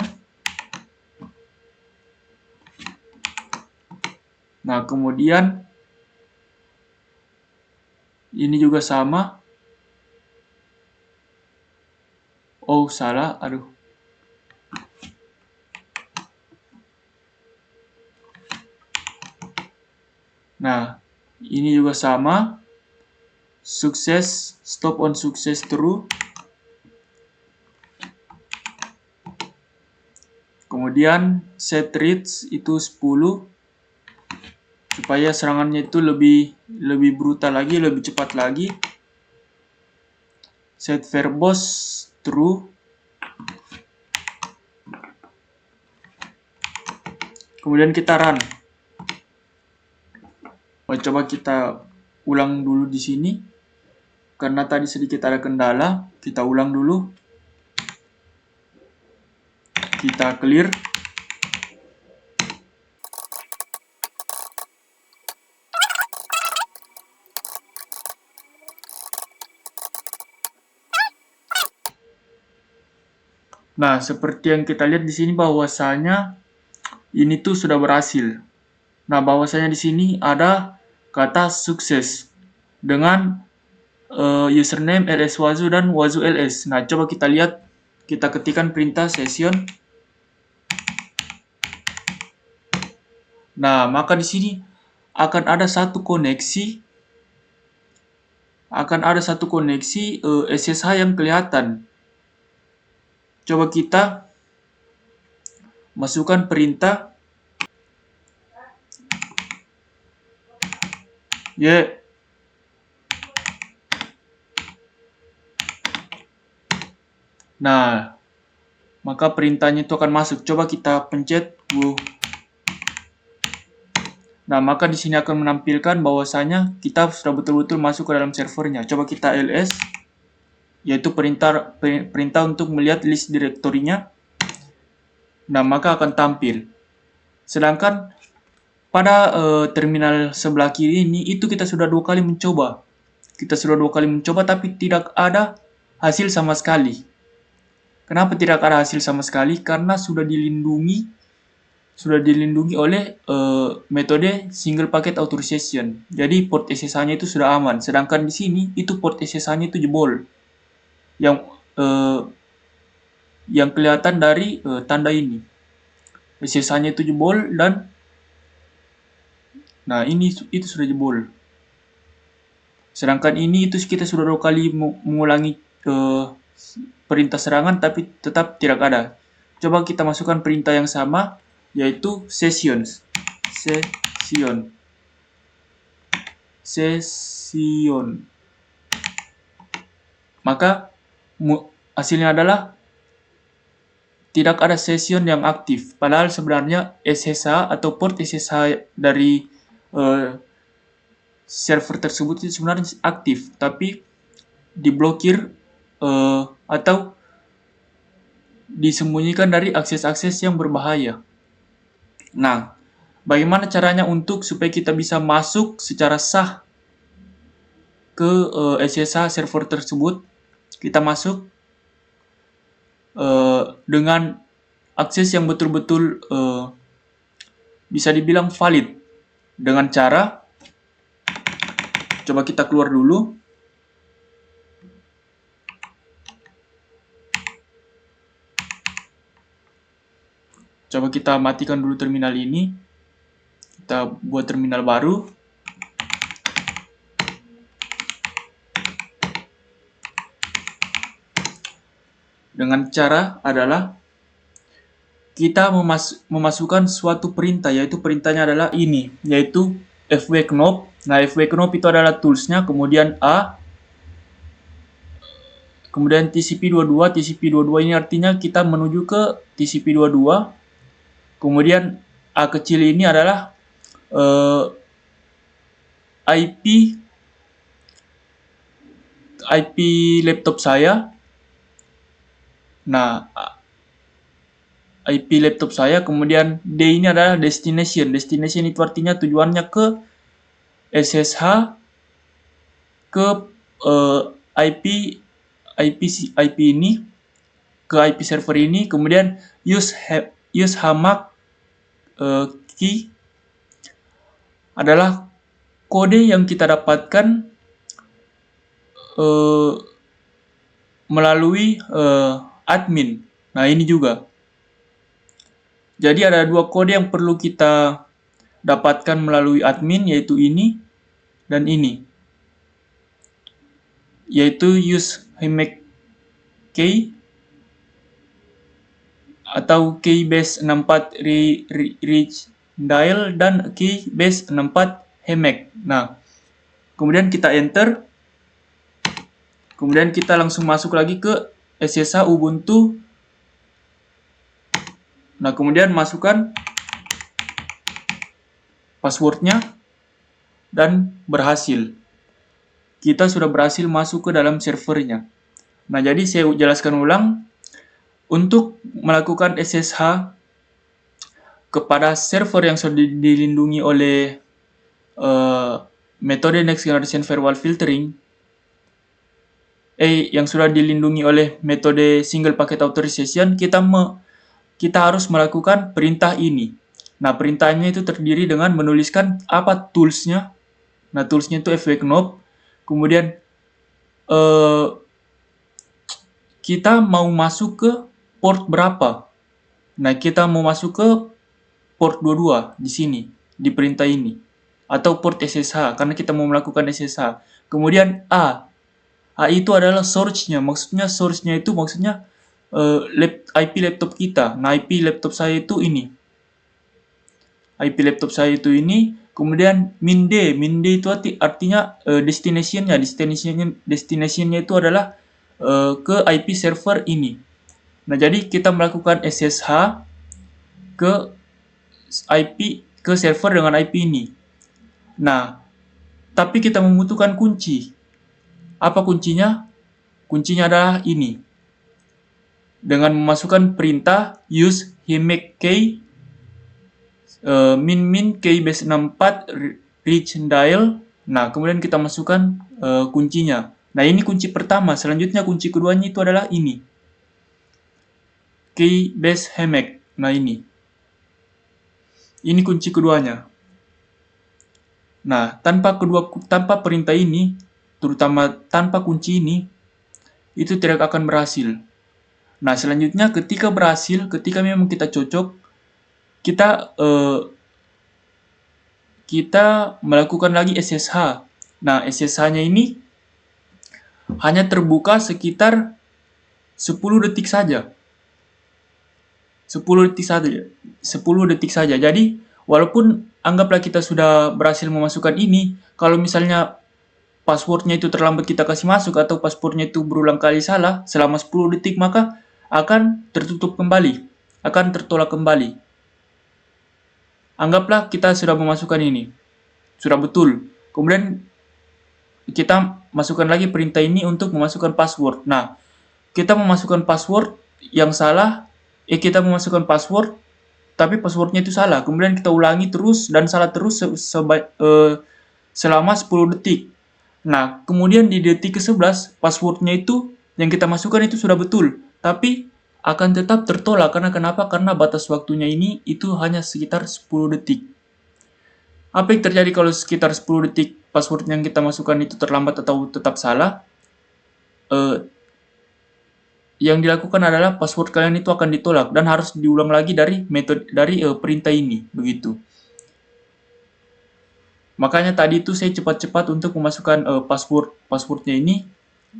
Speaker 2: Nah, kemudian ini juga sama. Oh, salah. Aduh. Nah, ini juga sama. Sukses, stop on success true. Kemudian set reach itu 10 supaya serangannya itu lebih brutal lagi, lebih cepat lagi. Set verbose true. Kemudian kita run. Coba kita ulang dulu di sini. Karena tadi sedikit ada kendala, kita ulang dulu. Kita clear. Nah, seperti yang kita lihat di sini bahwasanya ini tuh sudah berhasil. Nah, bahwasanya di sini ada kata sukses dengan username lswazu dan wazu ls. Nah, coba kita lihat, kita ketikkan perintah session Nah, maka di sini akan ada satu koneksi SSH yang kelihatan. Coba kita masukkan perintah y. Nah, maka perintahnya itu akan masuk. Coba kita pencet go. Nah, maka di sini akan menampilkan bahwasanya kita sudah betul-betul masuk ke dalam servernya. Coba kita ls, yaitu perintah untuk melihat list direktorinya. Nah, maka akan tampil. Sedangkan pada terminal sebelah kiri ini, itu kita sudah 2 kali mencoba. Tapi tidak ada hasil sama sekali. Kenapa tidak ada hasil sama sekali? Karena sudah dilindungi oleh metode single packet authorization. Jadi port SSH-nya itu sudah aman. Sedangkan di sini itu port SSH-nya itu jebol. Yang kelihatan dari tanda ini. SSH-nya itu jebol dan nah ini itu sudah jebol. Sedangkan ini itu kita sudah 2 kali mengulangi perintah serangan tapi tetap tidak ada. Coba kita masukkan perintah yang sama, yaitu session. Maka hasilnya adalah tidak ada session yang aktif. Padahal sebenarnya SSH atau port SSH dari server tersebut itu sebenarnya aktif, tapi diblokir atau disembunyikan dari akses-akses yang berbahaya. Nah, bagaimana caranya supaya kita bisa masuk secara sah ke SSH server tersebut? Kita masuk dengan akses yang betul-betul bisa dibilang valid, dengan cara coba kita keluar dulu. Coba kita matikan dulu terminal ini. Kita buat terminal baru. Dengan cara adalah kita memasukkan suatu perintah, yaitu perintahnya adalah ini, yaitu fwknop. Nah, fwknop itu adalah toolsnya, kemudian A, kemudian TCP22. TCP22 ini artinya kita menuju ke TCP22. Kemudian A kecil ini adalah IP laptop saya. Nah, IP laptop saya, kemudian D ini adalah destination. Destination itu artinya tujuannya ke SSH, ke IP ini, ke IP server ini, kemudian use HAMAC key adalah kode yang kita dapatkan melalui admin. Nah, ini juga. Jadi ada 2 kode yang perlu kita dapatkan melalui admin, yaitu ini dan ini, yaitu use HAMAC key atau key base 64 reach dial dan key base 64 HAMAC. Nah, kemudian kita enter. Kemudian kita langsung masuk lagi ke SSH Ubuntu. Nah, kemudian masukkan passwordnya dan berhasil. Kita sudah berhasil masuk ke dalam servernya. Nah, jadi saya jelaskan ulang. Untuk melakukan SSH kepada server yang sudah dilindungi oleh metode Next Generation Firewall Filtering, yang sudah dilindungi oleh metode Single Packet Authorization, kita harus melakukan perintah ini. Nah, perintahnya itu terdiri dengan menuliskan apa toolsnya. Nah, toolsnya itu fwknop. Kemudian kita mau masuk ke port berapa. Nah, kita mau masuk ke port 22 di sini. di perintah ini, atau port SSH karena kita mau melakukan SSH. Kemudian A itu adalah source-nya. Source-nya itu maksudnya IP laptop kita. Nah, IP laptop saya itu ini. IP laptop saya itu ini. Kemudian min D itu artinya destination-nya itu adalah ke IP server ini. Nah, jadi kita melakukan SSH ke server dengan IP ini. Nah, tapi kita membutuhkan kunci. Apa kuncinya? Kuncinya adalah ini. Dengan memasukkan perintah use himec key min key base 64 reach dial. Nah, kemudian kita masukkan kuncinya. Nah, ini kunci pertama. Selanjutnya kunci keduanya itu adalah ini. Key base himec. Nah, ini. Ini kunci keduanya. Nah, tanpa perintah ini, terutama tanpa kunci ini, itu tidak akan berhasil. Nah, selanjutnya ketika memang kita cocok, kita melakukan lagi SSH. Nah, SSH-nya ini hanya terbuka sekitar 10 detik saja. 10 detik saja. Jadi, walaupun anggaplah kita sudah berhasil memasukkan ini, kalau misalnya passwordnya itu terlambat kita kasih masuk atau passwordnya itu berulang kali salah selama 10 detik, maka akan tertutup kembali, akan tertolak kembali. Anggaplah kita sudah memasukkan ini, sudah betul. Kemudian kita masukkan lagi perintah ini untuk memasukkan password. Nah, kita memasukkan password yang salah, kita memasukkan password, tapi passwordnya itu salah. Kemudian kita ulangi terus dan salah terus selama 10 detik. Nah, kemudian di detik ke-11, passwordnya itu yang kita masukkan itu sudah betul, tapi akan tetap tertolak. Karena kenapa? Karena batas waktunya ini itu hanya sekitar 10 detik. Apa yang terjadi kalau sekitar 10 detik password yang kita masukkan itu terlambat atau tetap salah? Yang dilakukan adalah password kalian itu akan ditolak dan harus diulang lagi dari perintah ini, begitu. Makanya tadi itu saya cepat-cepat untuk memasukkan passwordnya ini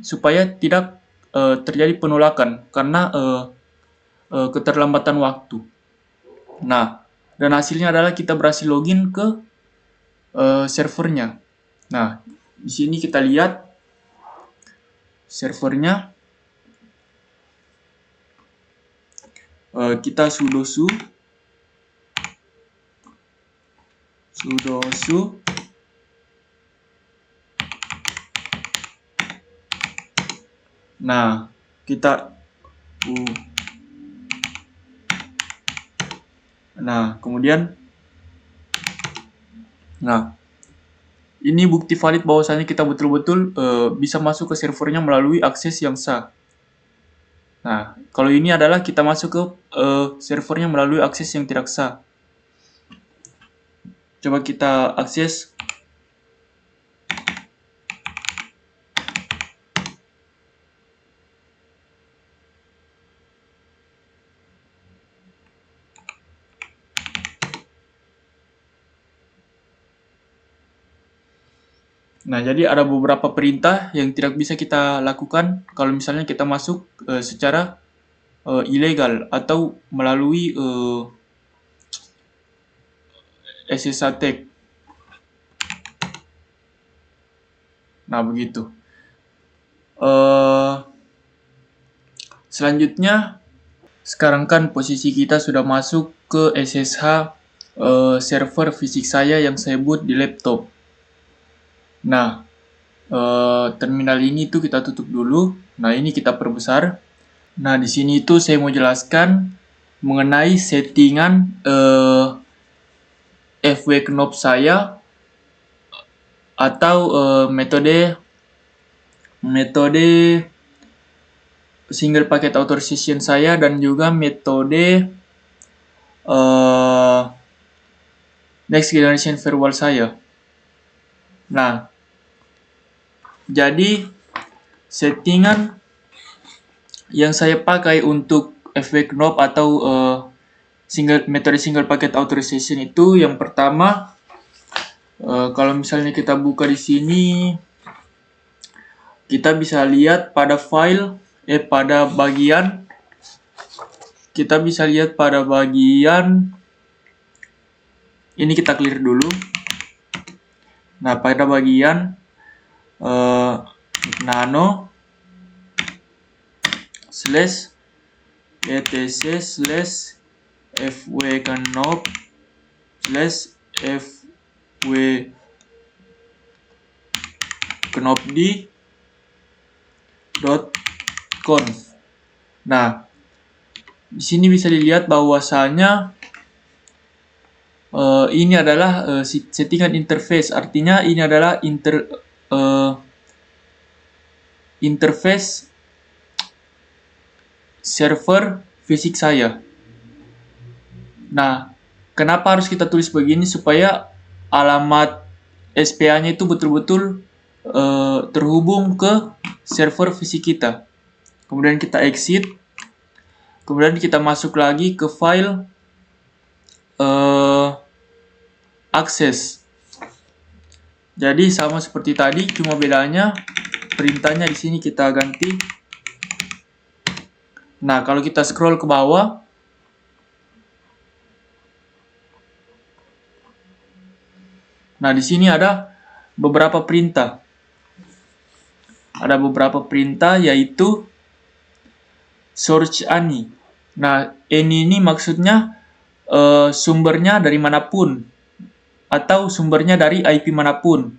Speaker 2: supaya tidak terjadi penolakan karena keterlambatan waktu. Nah, dan hasilnya adalah kita berhasil login ke servernya. Nah, di sini kita lihat servernya. Kita sudosu. Nah, kita kemudian ini bukti valid bahwasanya kita betul-betul bisa masuk ke servernya melalui akses yang sah. Nah, kalau ini adalah kita masuk ke servernya melalui akses yang tidak sah. Coba kita akses. Nah, jadi ada beberapa perintah yang tidak bisa kita lakukan kalau misalnya kita masuk secara ilegal atau melalui SSH attack. Nah, begitu. Selanjutnya, sekarang kan posisi kita sudah masuk ke SSH server fisik saya yang saya boot di laptop. Nah, terminal ini tuh kita tutup dulu. Nah, ini kita perbesar. Nah, di sini itu saya mau jelaskan mengenai settingan FW knob saya atau metode single packet authorization saya dan juga metode next generation firewall saya. Nah, jadi settingan yang saya pakai untuk FW knob atau metode single packet authorization itu yang pertama, kalau misalnya kita buka di sini, kita bisa lihat pada file, pada bagian, kita bisa lihat pada bagian, ini kita clear dulu. Nah, pada bagian nano slash etc slash fwknop slash fwknopd .conf. Nah, di sini bisa dilihat bahwasanya ini adalah settingan interface, artinya ini adalah interface server fisik saya. Nah, kenapa harus kita tulis begini? Supaya alamat SPA-nya itu betul-betul terhubung ke server fisik kita. Kemudian kita exit, kemudian kita masuk lagi ke file access. Jadi sama seperti tadi, cuma bedanya perintahnya di sini kita ganti. Nah, kalau kita scroll ke bawah, nah di sini ada beberapa perintah. Ada beberapa perintah yaitu search any. Nah, any ini maksudnya sumbernya dari manapun atau sumbernya dari IP manapun.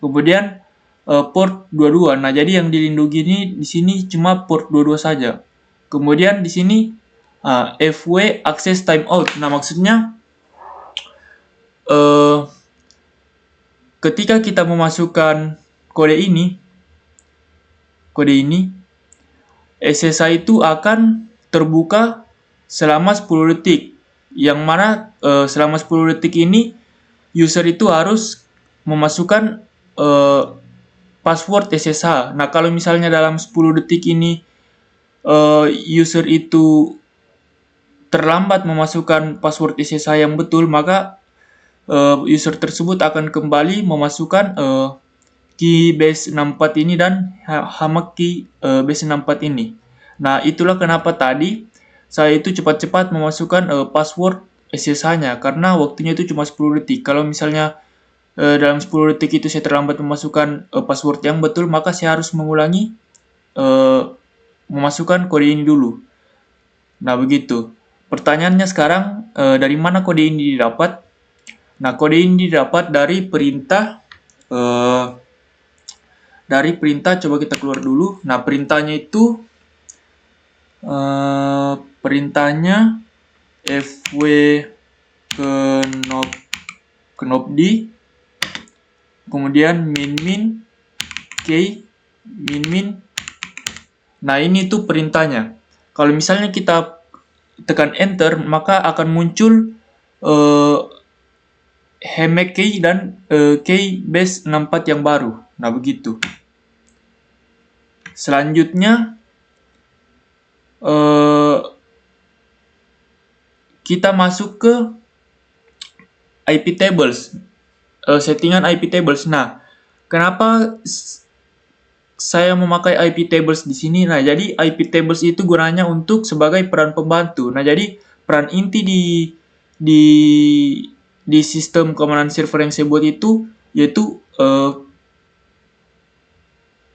Speaker 2: Kemudian port 22. Nah, jadi yang dilindungi ini di sini cuma port 22 saja. Kemudian di sini FW access timeout. Nah, maksudnya ketika kita memasukkan kode ini, SSH itu akan terbuka selama 10 detik. Yang mana selama 10 detik ini user itu harus memasukkan password SSH. Nah, kalau misalnya dalam 10 detik ini user itu terlambat memasukkan password SSH yang betul, maka user tersebut akan kembali memasukkan key base 64 ini dan hamak key base 64 ini. Nah, itulah kenapa tadi saya itu cepat-cepat memasukkan password SSH-nya, karena waktunya itu cuma 10 detik. Kalau misalnya dalam 10 detik itu saya terlambat memasukkan password yang betul, maka saya harus mengulangi memasukkan kode ini dulu. Nah, begitu. Pertanyaannya sekarang, dari mana kode ini didapat? Nah, kode ini didapat dari perintah coba kita keluar dulu. Nah, perintahnya itu perintahnya fwknopd, kemudian min min. Nah, ini tuh perintahnya. Kalau misalnya kita tekan enter, maka akan muncul hamak key dan key base 64 yang baru. Nah, begitu. Selanjutnya kita masuk ke IP tables, settingan IP tables. Nah, kenapa saya memakai IP tables di sini? Nah, jadi IP tables itu gunanya untuk sebagai peran pembantu. Nah, jadi peran inti di sistem keamanan server yang saya buat itu yaitu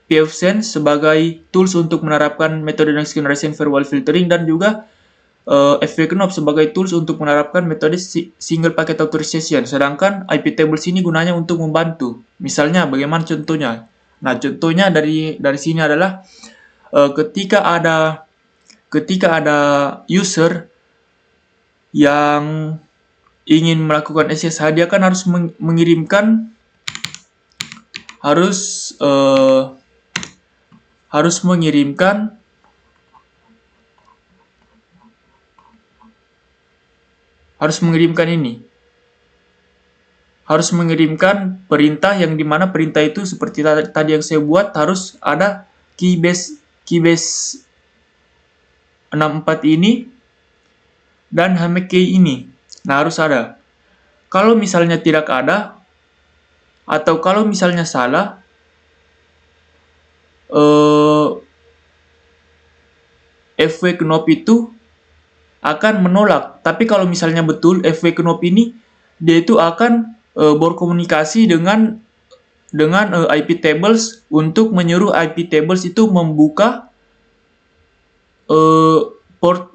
Speaker 2: pfSense sebagai tools untuk menerapkan metode next generation firewall filtering, dan juga fwknop sebagai tools untuk menerapkan metode single packet authorization. Sedangkan IP tables ini gunanya untuk membantu. Misalnya bagaimana contohnya? Nah, contohnya dari sini adalah ketika ada user yang ingin melakukan SSH, dia kan harus mengirimkan perintah yang dimana perintah itu seperti tadi yang saya buat, harus ada keybase 64 ini dan HMK ini. Nah, harus ada. Kalau misalnya tidak ada, atau kalau misalnya salah, FW Knop itu akan menolak. Tapi kalau misalnya betul FW Knop ini, dia itu akan berkomunikasi dengan IP tables untuk menyuruh IP tables itu membuka port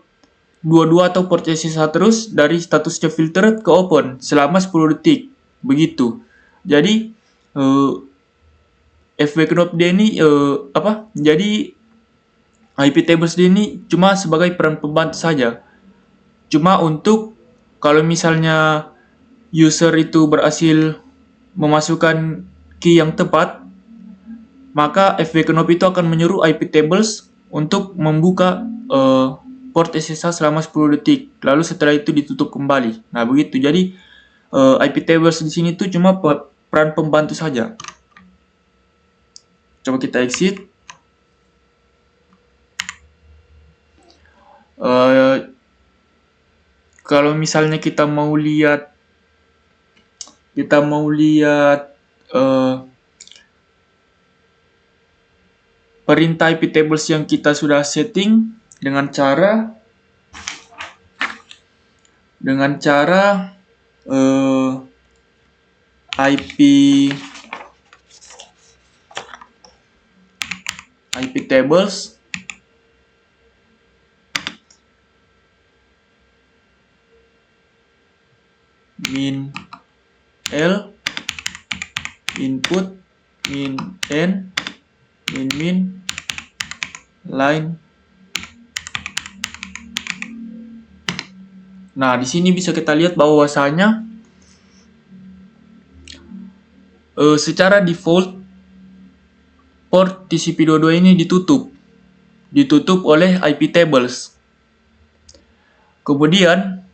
Speaker 2: 22 atau port SSH terus dari statusnya filtered ke open selama 10 detik. Begitu. Jadi FW Knop dia ini Jadi IP tables dia ini cuma sebagai peran pembantu saja. Cuma untuk kalau misalnya user itu berhasil memasukkan key yang tepat, maka FW Knop itu akan menyuruh IP tables untuk membuka port SSH selama 10 detik. Lalu setelah itu ditutup kembali. Nah, begitu. Jadi IP tables di sini tuh cuma peran pembantu saja. Coba kita exit. Kalau misalnya kita mau lihat perintah IP tables yang kita sudah setting dengan cara IP tables min L input min N min line. Nah, di sini bisa kita lihat bahwasanya secara default port TCP22 ini ditutup oleh IP tables. Kemudian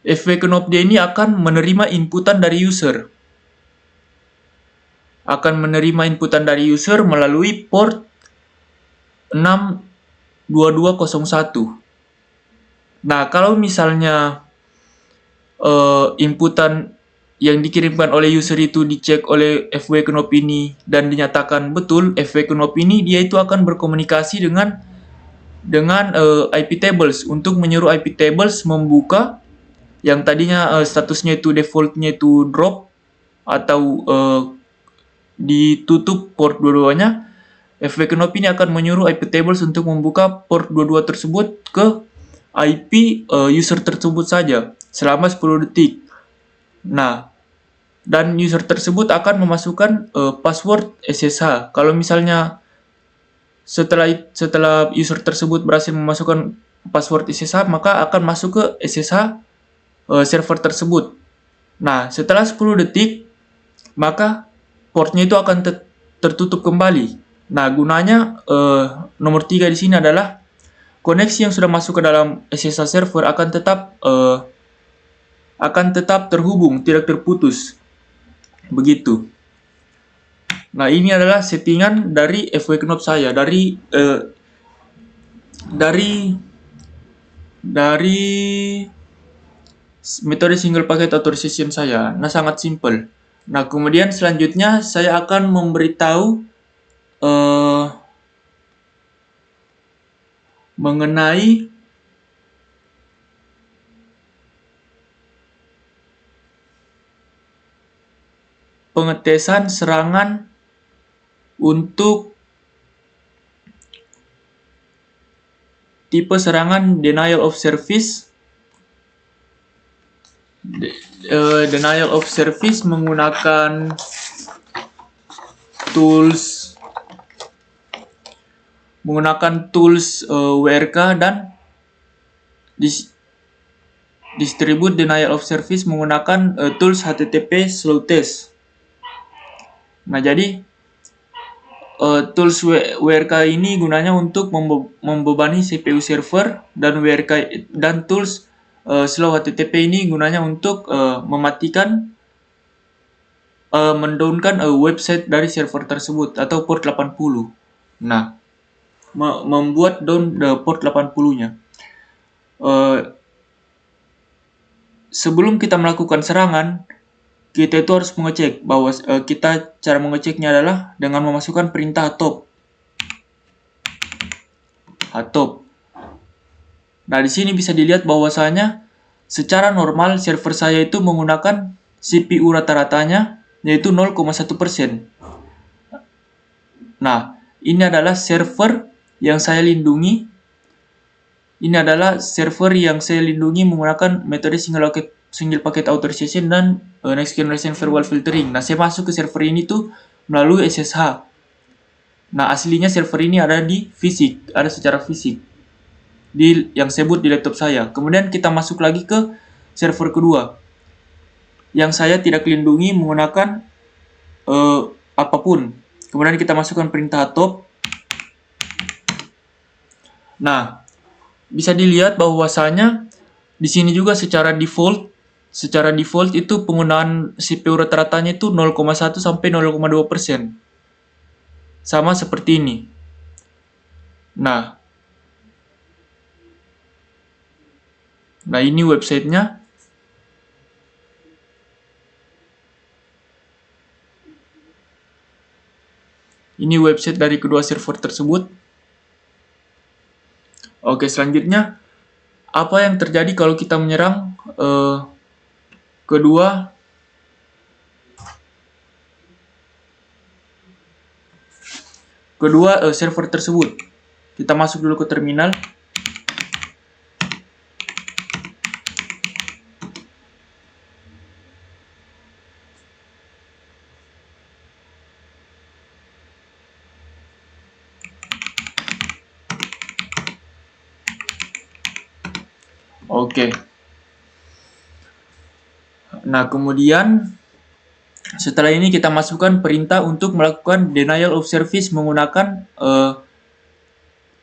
Speaker 2: FW Knop dia ini akan menerima inputan dari user. Melalui port 62201. Nah, kalau misalnya inputan yang dikirimkan oleh user itu dicek oleh FW Knop ini dan dinyatakan betul, FW Knop ini dia itu akan berkomunikasi dengan IP tables untuk menyuruh IP tables membuka yang tadinya statusnya itu defaultnya itu drop atau ditutup port dua-duanya. FW Knop ini akan menyuruh IP tables untuk membuka port 22 tersebut ke IP user tersebut saja selama 10 detik. Nah, dan user tersebut akan memasukkan password SSH. Kalau misalnya setelah user tersebut berhasil memasukkan password SSH, maka akan masuk ke SSH server tersebut. Nah, setelah 10 detik, maka portnya itu akan tertutup kembali. Nah, gunanya nomor 3 di sini adalah koneksi yang sudah masuk ke dalam SSH server akan tetap terhubung, tidak terputus. Begitu. Nah, ini adalah settingan dari FW Knop saya, dari metode single packet authorization saya. Nah, sangat simple. Nah, kemudian selanjutnya saya akan memberitahu mengenai pengetesan serangan untuk tipe serangan denial of service. Denial of service menggunakan tools WRK dan distribute denial of service menggunakan tools HTTP slow test. Nah, jadi tools WRK ini gunanya untuk membebani CPU server, dan WRK dan tools slow HTTP ini gunanya untuk mematikan mendownkan website dari server tersebut atau port 80. Nah, membuat down port 80-nya. sebelum kita melakukan serangan, kita itu harus mengecek bahwa cara mengeceknya adalah dengan memasukkan perintah atop. Nah, di sini bisa dilihat bahwasanya secara normal server saya itu menggunakan CPU rata-ratanya yaitu 0,1%. Nah, ini adalah server yang saya lindungi. Ini adalah server yang saya lindungi menggunakan metode single packet authorization dan next generation firewall filtering. Nah, saya masuk ke server ini tuh melalui SSH. Nah, aslinya server ini ada secara fisik yang saya boot di laptop saya. Kemudian kita masuk lagi ke server kedua yang saya tidak lindungi menggunakan apapun. Kemudian kita masukkan perintah atop. Nah, bisa dilihat bahwasanya di sini juga secara default itu penggunaan CPU rata-ratanya itu 0,1 sampai 0,2%. Sama seperti ini. Nah, ini websitenya. Ini website dari kedua server tersebut. Oke, selanjutnya apa yang terjadi kalau kita menyerang kedua server tersebut. Kita masuk dulu ke terminal. Oke. Nah, kemudian setelah ini kita masukkan perintah untuk melakukan denial of service menggunakan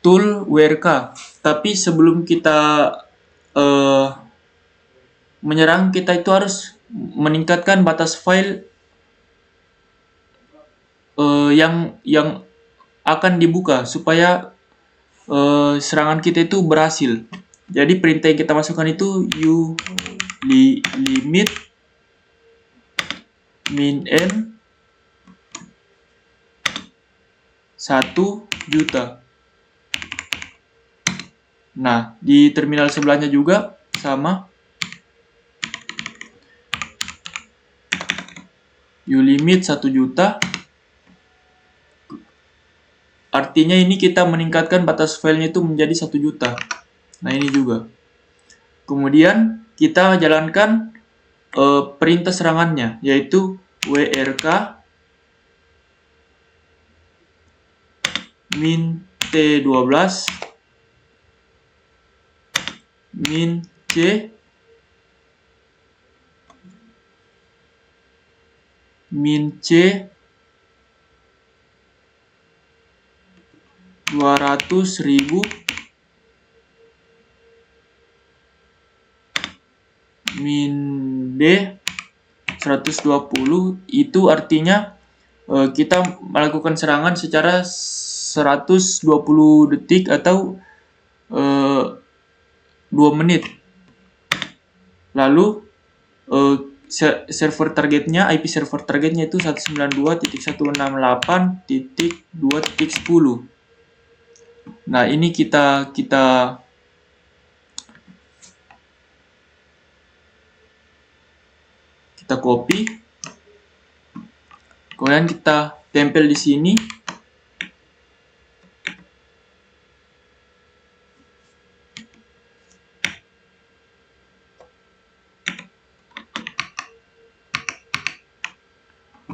Speaker 2: tool WRK. Tapi sebelum kita menyerang, kita itu harus meningkatkan batas file yang akan dibuka supaya serangan kita itu berhasil. Jadi perintah yang kita masukkan itu limit min n 1 juta. Nah, di terminal sebelahnya juga sama. Ulimit 1 juta. Artinya ini kita meningkatkan batas filenya itu menjadi 1 juta. Nah, ini juga. Kemudian kita jalankan perintah serangannya, yaitu WRK min T12 min C min C 200.000 min D 120. Itu artinya kita melakukan serangan secara 120 detik atau 2 menit. Lalu IP server targetnya itu 192.168.2.10. Nah, ini kita copy, kemudian kita tempel di sini.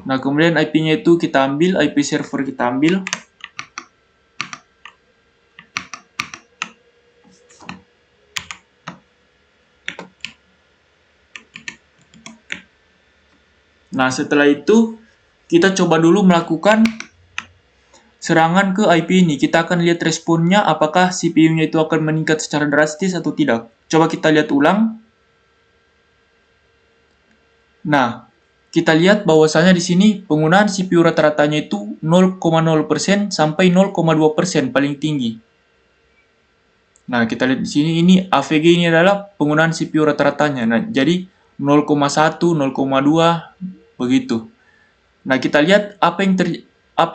Speaker 2: Nah, kemudian IP-nya itu kita ambil, IP server kita ambil. Nah, setelah itu kita coba dulu melakukan serangan ke IP ini. Kita akan lihat responnya, apakah CPU-nya itu akan meningkat secara drastis atau tidak. Coba kita lihat ulang. Nah, kita lihat bahwasanya di sini penggunaan CPU rata-ratanya itu 0,0% sampai 0,2% paling tinggi. Nah, kita lihat di sini, ini AVG ini adalah penggunaan CPU rata-ratanya. Nah, jadi 0,1, 0,2 begitu. Nah, kita lihat apa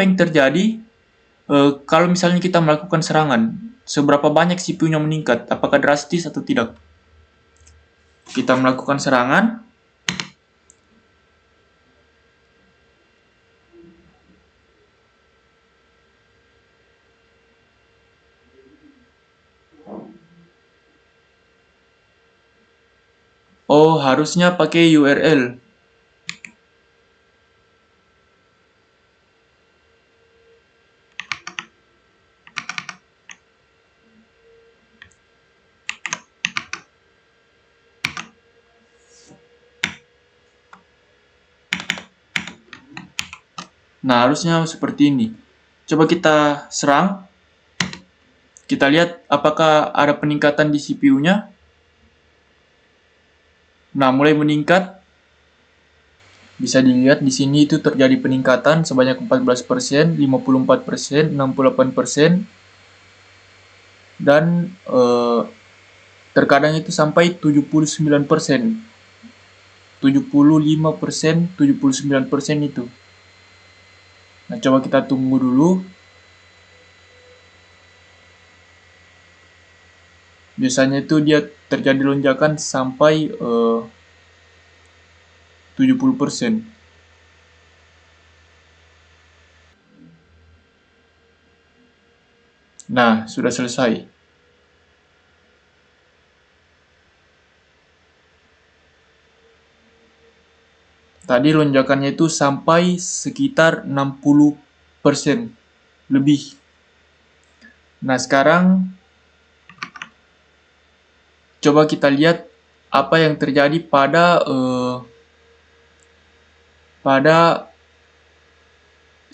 Speaker 2: yang terjadi kalau misalnya kita melakukan serangan. Seberapa banyak CPU-nya meningkat? Apakah drastis atau tidak? Kita melakukan serangan. Oh, harusnya pakai URL. Nah, harusnya seperti ini. Coba kita serang. Kita lihat apakah ada peningkatan di CPU-nya. Nah, mulai meningkat. Bisa dilihat di sini itu terjadi peningkatan sebanyak 14%, 54%, 68%, dan terkadang itu sampai 79%. 75%, 79% itu. Nah, coba kita tunggu dulu. Biasanya itu dia terjadi lonjakan sampai 70%. Nah, sudah selesai. Tadi lonjakannya itu sampai sekitar 60% lebih. Nah, sekarang coba kita lihat apa yang terjadi pada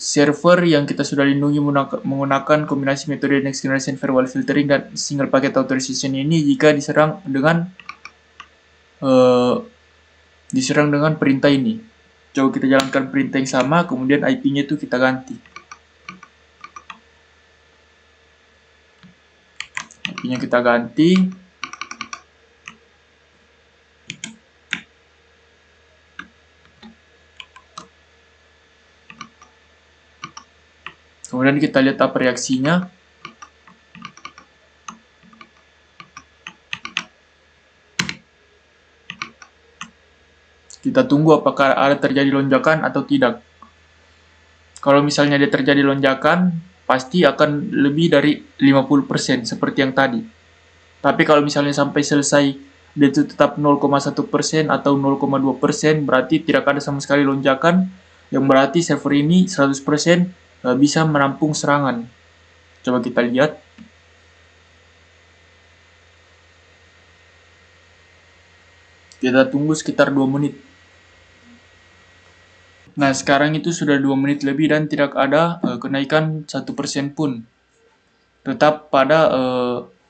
Speaker 2: server yang kita sudah lindungi menggunakan kombinasi metode next generation firewall filtering dan single packet authorization ini jika diserang dengan perintah ini. Coba kita jalankan perintah yang sama, kemudian IP-nya itu kita ganti. IP-nya kita ganti. Kemudian kita lihat apa reaksinya. Kita tunggu apakah ada terjadi lonjakan atau tidak. Kalau misalnya dia terjadi lonjakan, pasti akan lebih dari 50% seperti yang tadi. Tapi kalau misalnya sampai selesai dia itu tetap 0,1% atau 0,2%, berarti tidak ada sama sekali lonjakan, yang berarti server ini 100% bisa menampung serangan. Coba kita lihat. Kita tunggu sekitar 2 menit. Nah, sekarang itu sudah 2 menit lebih dan tidak ada kenaikan 1% pun. Tetap pada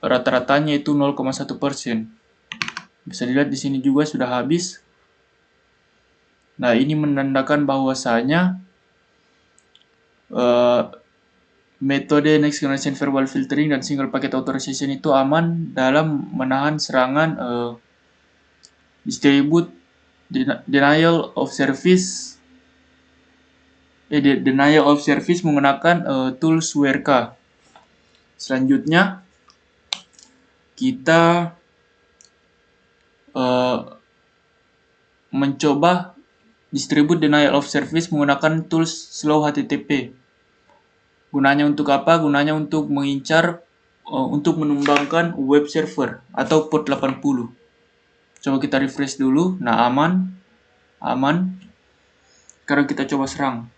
Speaker 2: rata-ratanya itu 0,1%. Bisa dilihat di sini juga sudah habis. Nah, ini menandakan bahwasanya metode next generation firewall filtering dan single packet authorization itu aman dalam menahan serangan distribute denial of service menggunakan tools WRK. Selanjutnya kita mencoba distribute denial of service menggunakan tools slow HTTP. Gunanya untuk apa? Gunanya untuk mengincar untuk menumbangkan web server atau port 80. Coba kita refresh dulu. Nah, aman. Sekarang kita coba serang.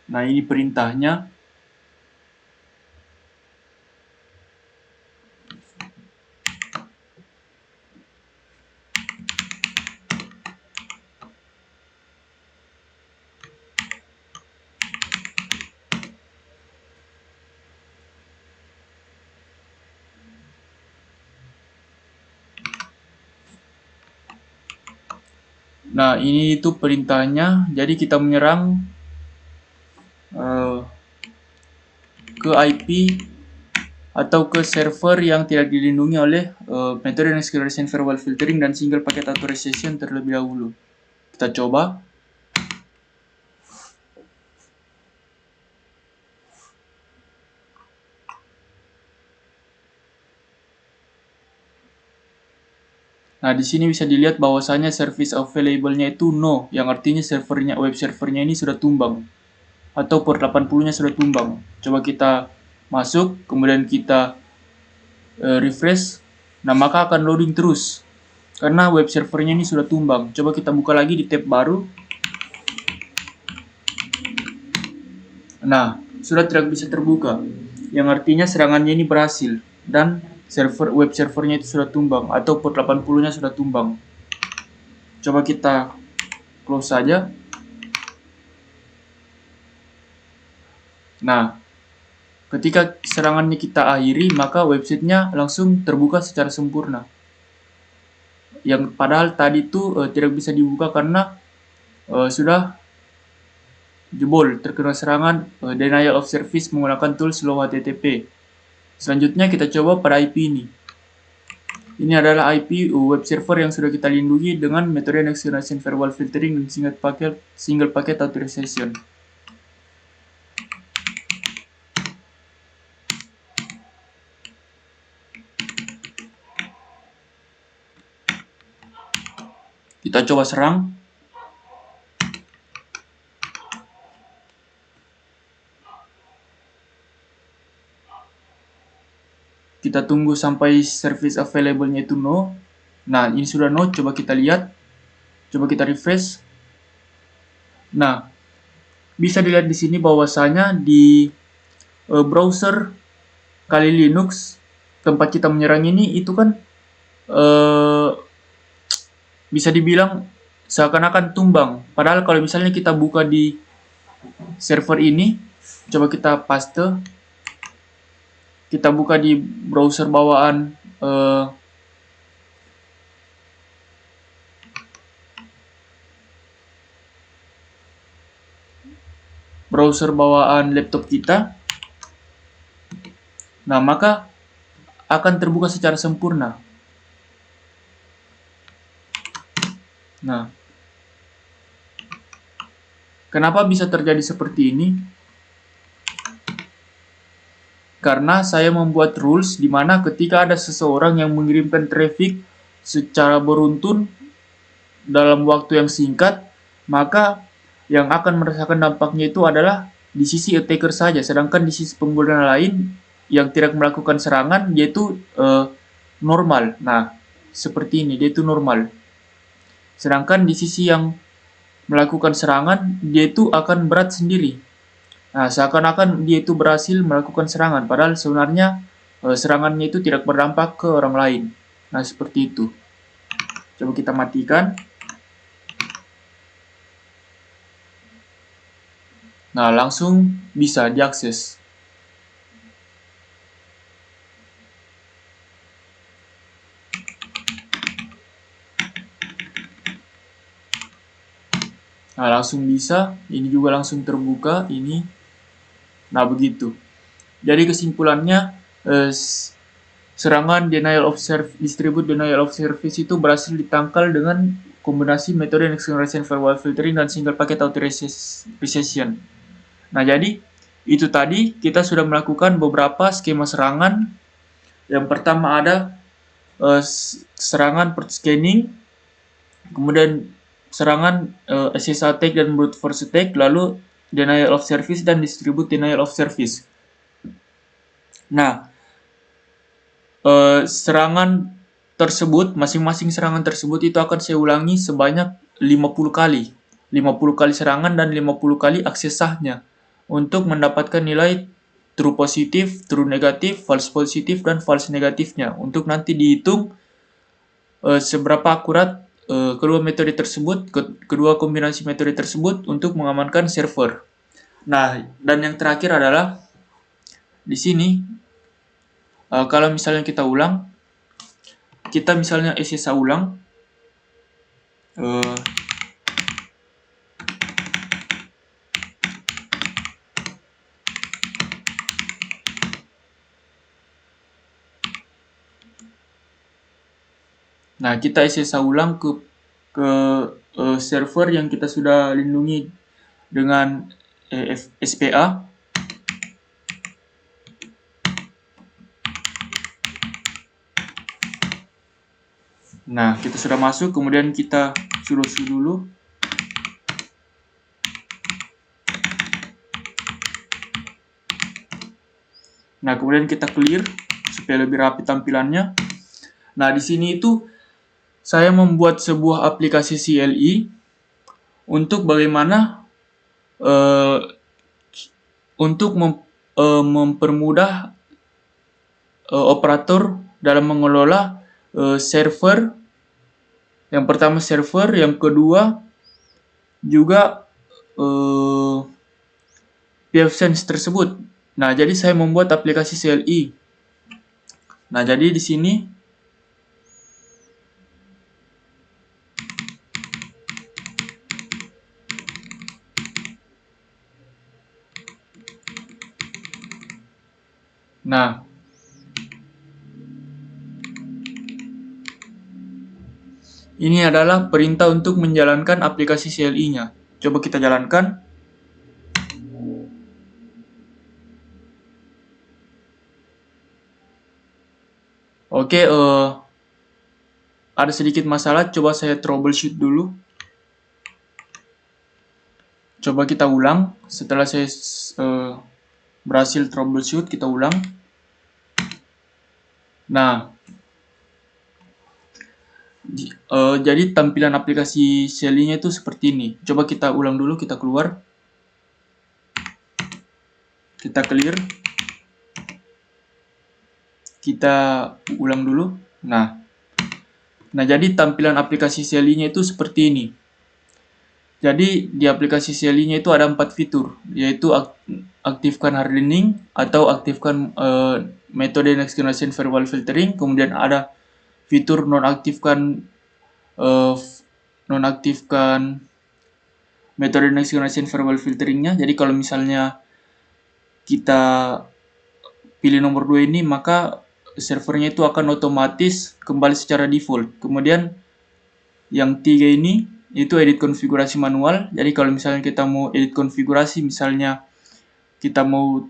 Speaker 2: Nah, ini perintahnya. Nah, ini itu perintahnya. Jadi kita menyerang ke IP atau ke server yang tidak dilindungi oleh metode next generation firewall filtering dan single packet authorization terlebih dahulu. Kita coba. Nah, di sini bisa dilihat bahwasanya service available-nya itu no, yang artinya web servernya ini sudah tumbang atau port 80-nya sudah tumbang. Coba kita masuk, kemudian kita refresh. Nah, maka akan loading terus karena web servernya ini sudah tumbang. Coba kita buka lagi di tab baru. Nah, sudah tidak bisa terbuka, yang artinya serangannya ini berhasil dan web servernya itu sudah tumbang atau port 80-nya sudah tumbang. Coba kita close saja. Nah, ketika serangannya kita akhiri, maka websitenya langsung terbuka secara sempurna. Yang padahal tadi itu tidak bisa dibuka karena sudah jebol, terkena serangan denial of service menggunakan tools low HTTP. Selanjutnya kita coba pada IP ini. Ini adalah IP web server yang sudah kita lindungi dengan metode next generation firewall filtering dan single packet authorization. Kita coba serang. Kita tunggu sampai service available-nya itu no. Nah, ini sudah no, coba kita lihat. Coba kita refresh. Nah, bisa dilihat di sini bahwasanya di browser Kali Linux tempat kita menyerang ini itu kan bisa dibilang seakan-akan tumbang. Padahal kalau misalnya kita buka di server ini, coba kita paste, kita buka di browser bawaan laptop kita. Nah, maka akan terbuka secara sempurna. Nah, kenapa bisa terjadi seperti ini? Karena saya membuat rules di mana ketika ada seseorang yang mengirimkan traffic secara beruntun dalam waktu yang singkat, maka yang akan merasakan dampaknya itu adalah di sisi attacker saja, sedangkan di sisi pengguna lain yang tidak melakukan serangan yaitu normal. Nah, seperti ini, dia itu normal. Sedangkan di sisi yang melakukan serangan, dia itu akan berat sendiri. Nah, seakan-akan dia itu berhasil melakukan serangan, padahal sebenarnya serangannya itu tidak berdampak ke orang lain. Nah, seperti itu. Coba kita matikan. Nah, langsung bisa diakses. Nah, langsung bisa. Ini juga langsung terbuka. Ini. Nah, begitu. Jadi kesimpulannya, serangan distribute denial of service itu berhasil ditangkal dengan kombinasi metode next generation firewall filtering dan single packet authorization. Nah, jadi itu tadi kita sudah melakukan beberapa skema serangan. Yang pertama ada serangan port scanning, kemudian serangan SSH attack dan brute force attack, lalu denial of service dan distribute denial of service. Nah, serangan tersebut, masing-masing serangan tersebut itu akan saya ulangi sebanyak 50 kali. 50 kali serangan dan 50 kali akses sahnya untuk mendapatkan nilai true positif, true negatif, false positif, dan false negatifnya untuk nanti dihitung seberapa akurat kedua kombinasi metode tersebut untuk mengamankan server. Nah, dan yang terakhir adalah di sini kalau misalnya kita misalnya SSH ulang, Nah, kita SSH ulang ke server yang kita sudah lindungi dengan SPA. Nah, kita sudah masuk, kemudian kita sudo dulu. Nah, kemudian kita clear supaya lebih rapi tampilannya. Nah, di sini itu saya membuat sebuah aplikasi CLI untuk bagaimana untuk mempermudah operator dalam mengelola server. Yang pertama server, yang kedua juga pfSense tersebut. Nah, jadi saya membuat aplikasi CLI. Nah, jadi di sini ini adalah perintah untuk menjalankan aplikasi CLI-nya. Coba kita jalankan. Oke, ada sedikit masalah, coba saya troubleshoot dulu. Coba kita ulang. Setelah saya berhasil troubleshoot, kita ulang. Nah, jadi tampilan aplikasi CLI-nya itu seperti ini. Coba kita ulang dulu, kita keluar. Kita clear. Kita ulang dulu. Nah, jadi tampilan aplikasi CLI-nya itu seperti ini. Jadi di aplikasi CLI-nya itu ada 4 fitur, yaitu aktifkan hardening atau aktifkan metode next generation firewall filtering, kemudian ada fitur nonaktifkan metode next generation firewall filteringnya. Jadi kalau misalnya kita pilih nomor 2 ini, maka servernya itu akan otomatis kembali secara default. Kemudian yang 3 ini itu edit konfigurasi manual. Jadi kalau misalnya kita mau edit konfigurasi, misalnya kita mau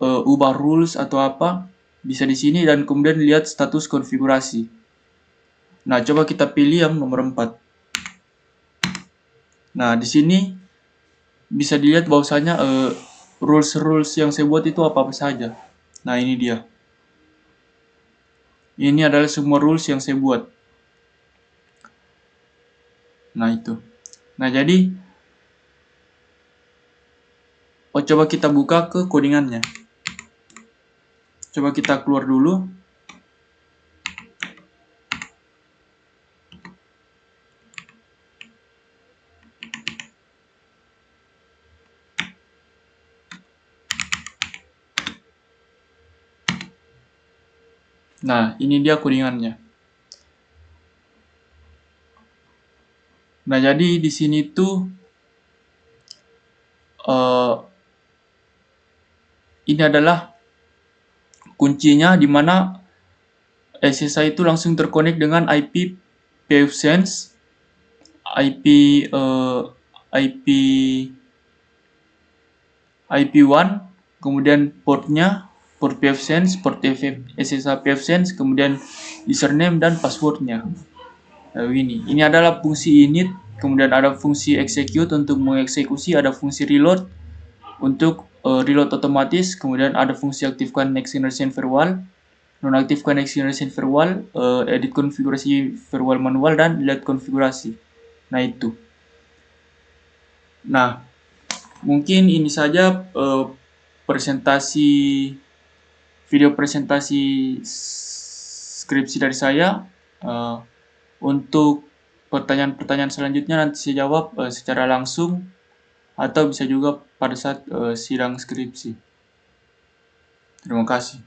Speaker 2: ubah rules atau apa, bisa di sini dan kemudian lihat status konfigurasi. Nah, coba kita pilih yang nomor 4. Nah, di sini bisa dilihat bahwasanya rules yang saya buat itu apa saja. Nah, ini dia. Ini adalah semua rules yang saya buat. Nah, itu. Nah, jadi coba kita buka ke codingannya. Coba kita keluar dulu. Nah, ini dia codingannya. Nah, jadi di sini tuh ini adalah kuncinya, di mana SSH itu langsung terkonek dengan IP pfSense, IP1, kemudian portnya, port pfSense, port SSH pfSense, kemudian username dan passwordnya. Nah, ini adalah fungsi init, kemudian ada fungsi execute untuk mengeksekusi, ada fungsi reload untuk reload otomatis, kemudian ada fungsi aktifkan next generation firewall, nonaktifkan next generation firewall, edit konfigurasi firewall manual, dan lihat konfigurasi. Nah, itu. Nah, mungkin ini saja video presentasi skripsi dari saya. Untuk pertanyaan-pertanyaan selanjutnya nanti saya jawab secara langsung atau bisa juga pada saat sidang skripsi. Terima kasih.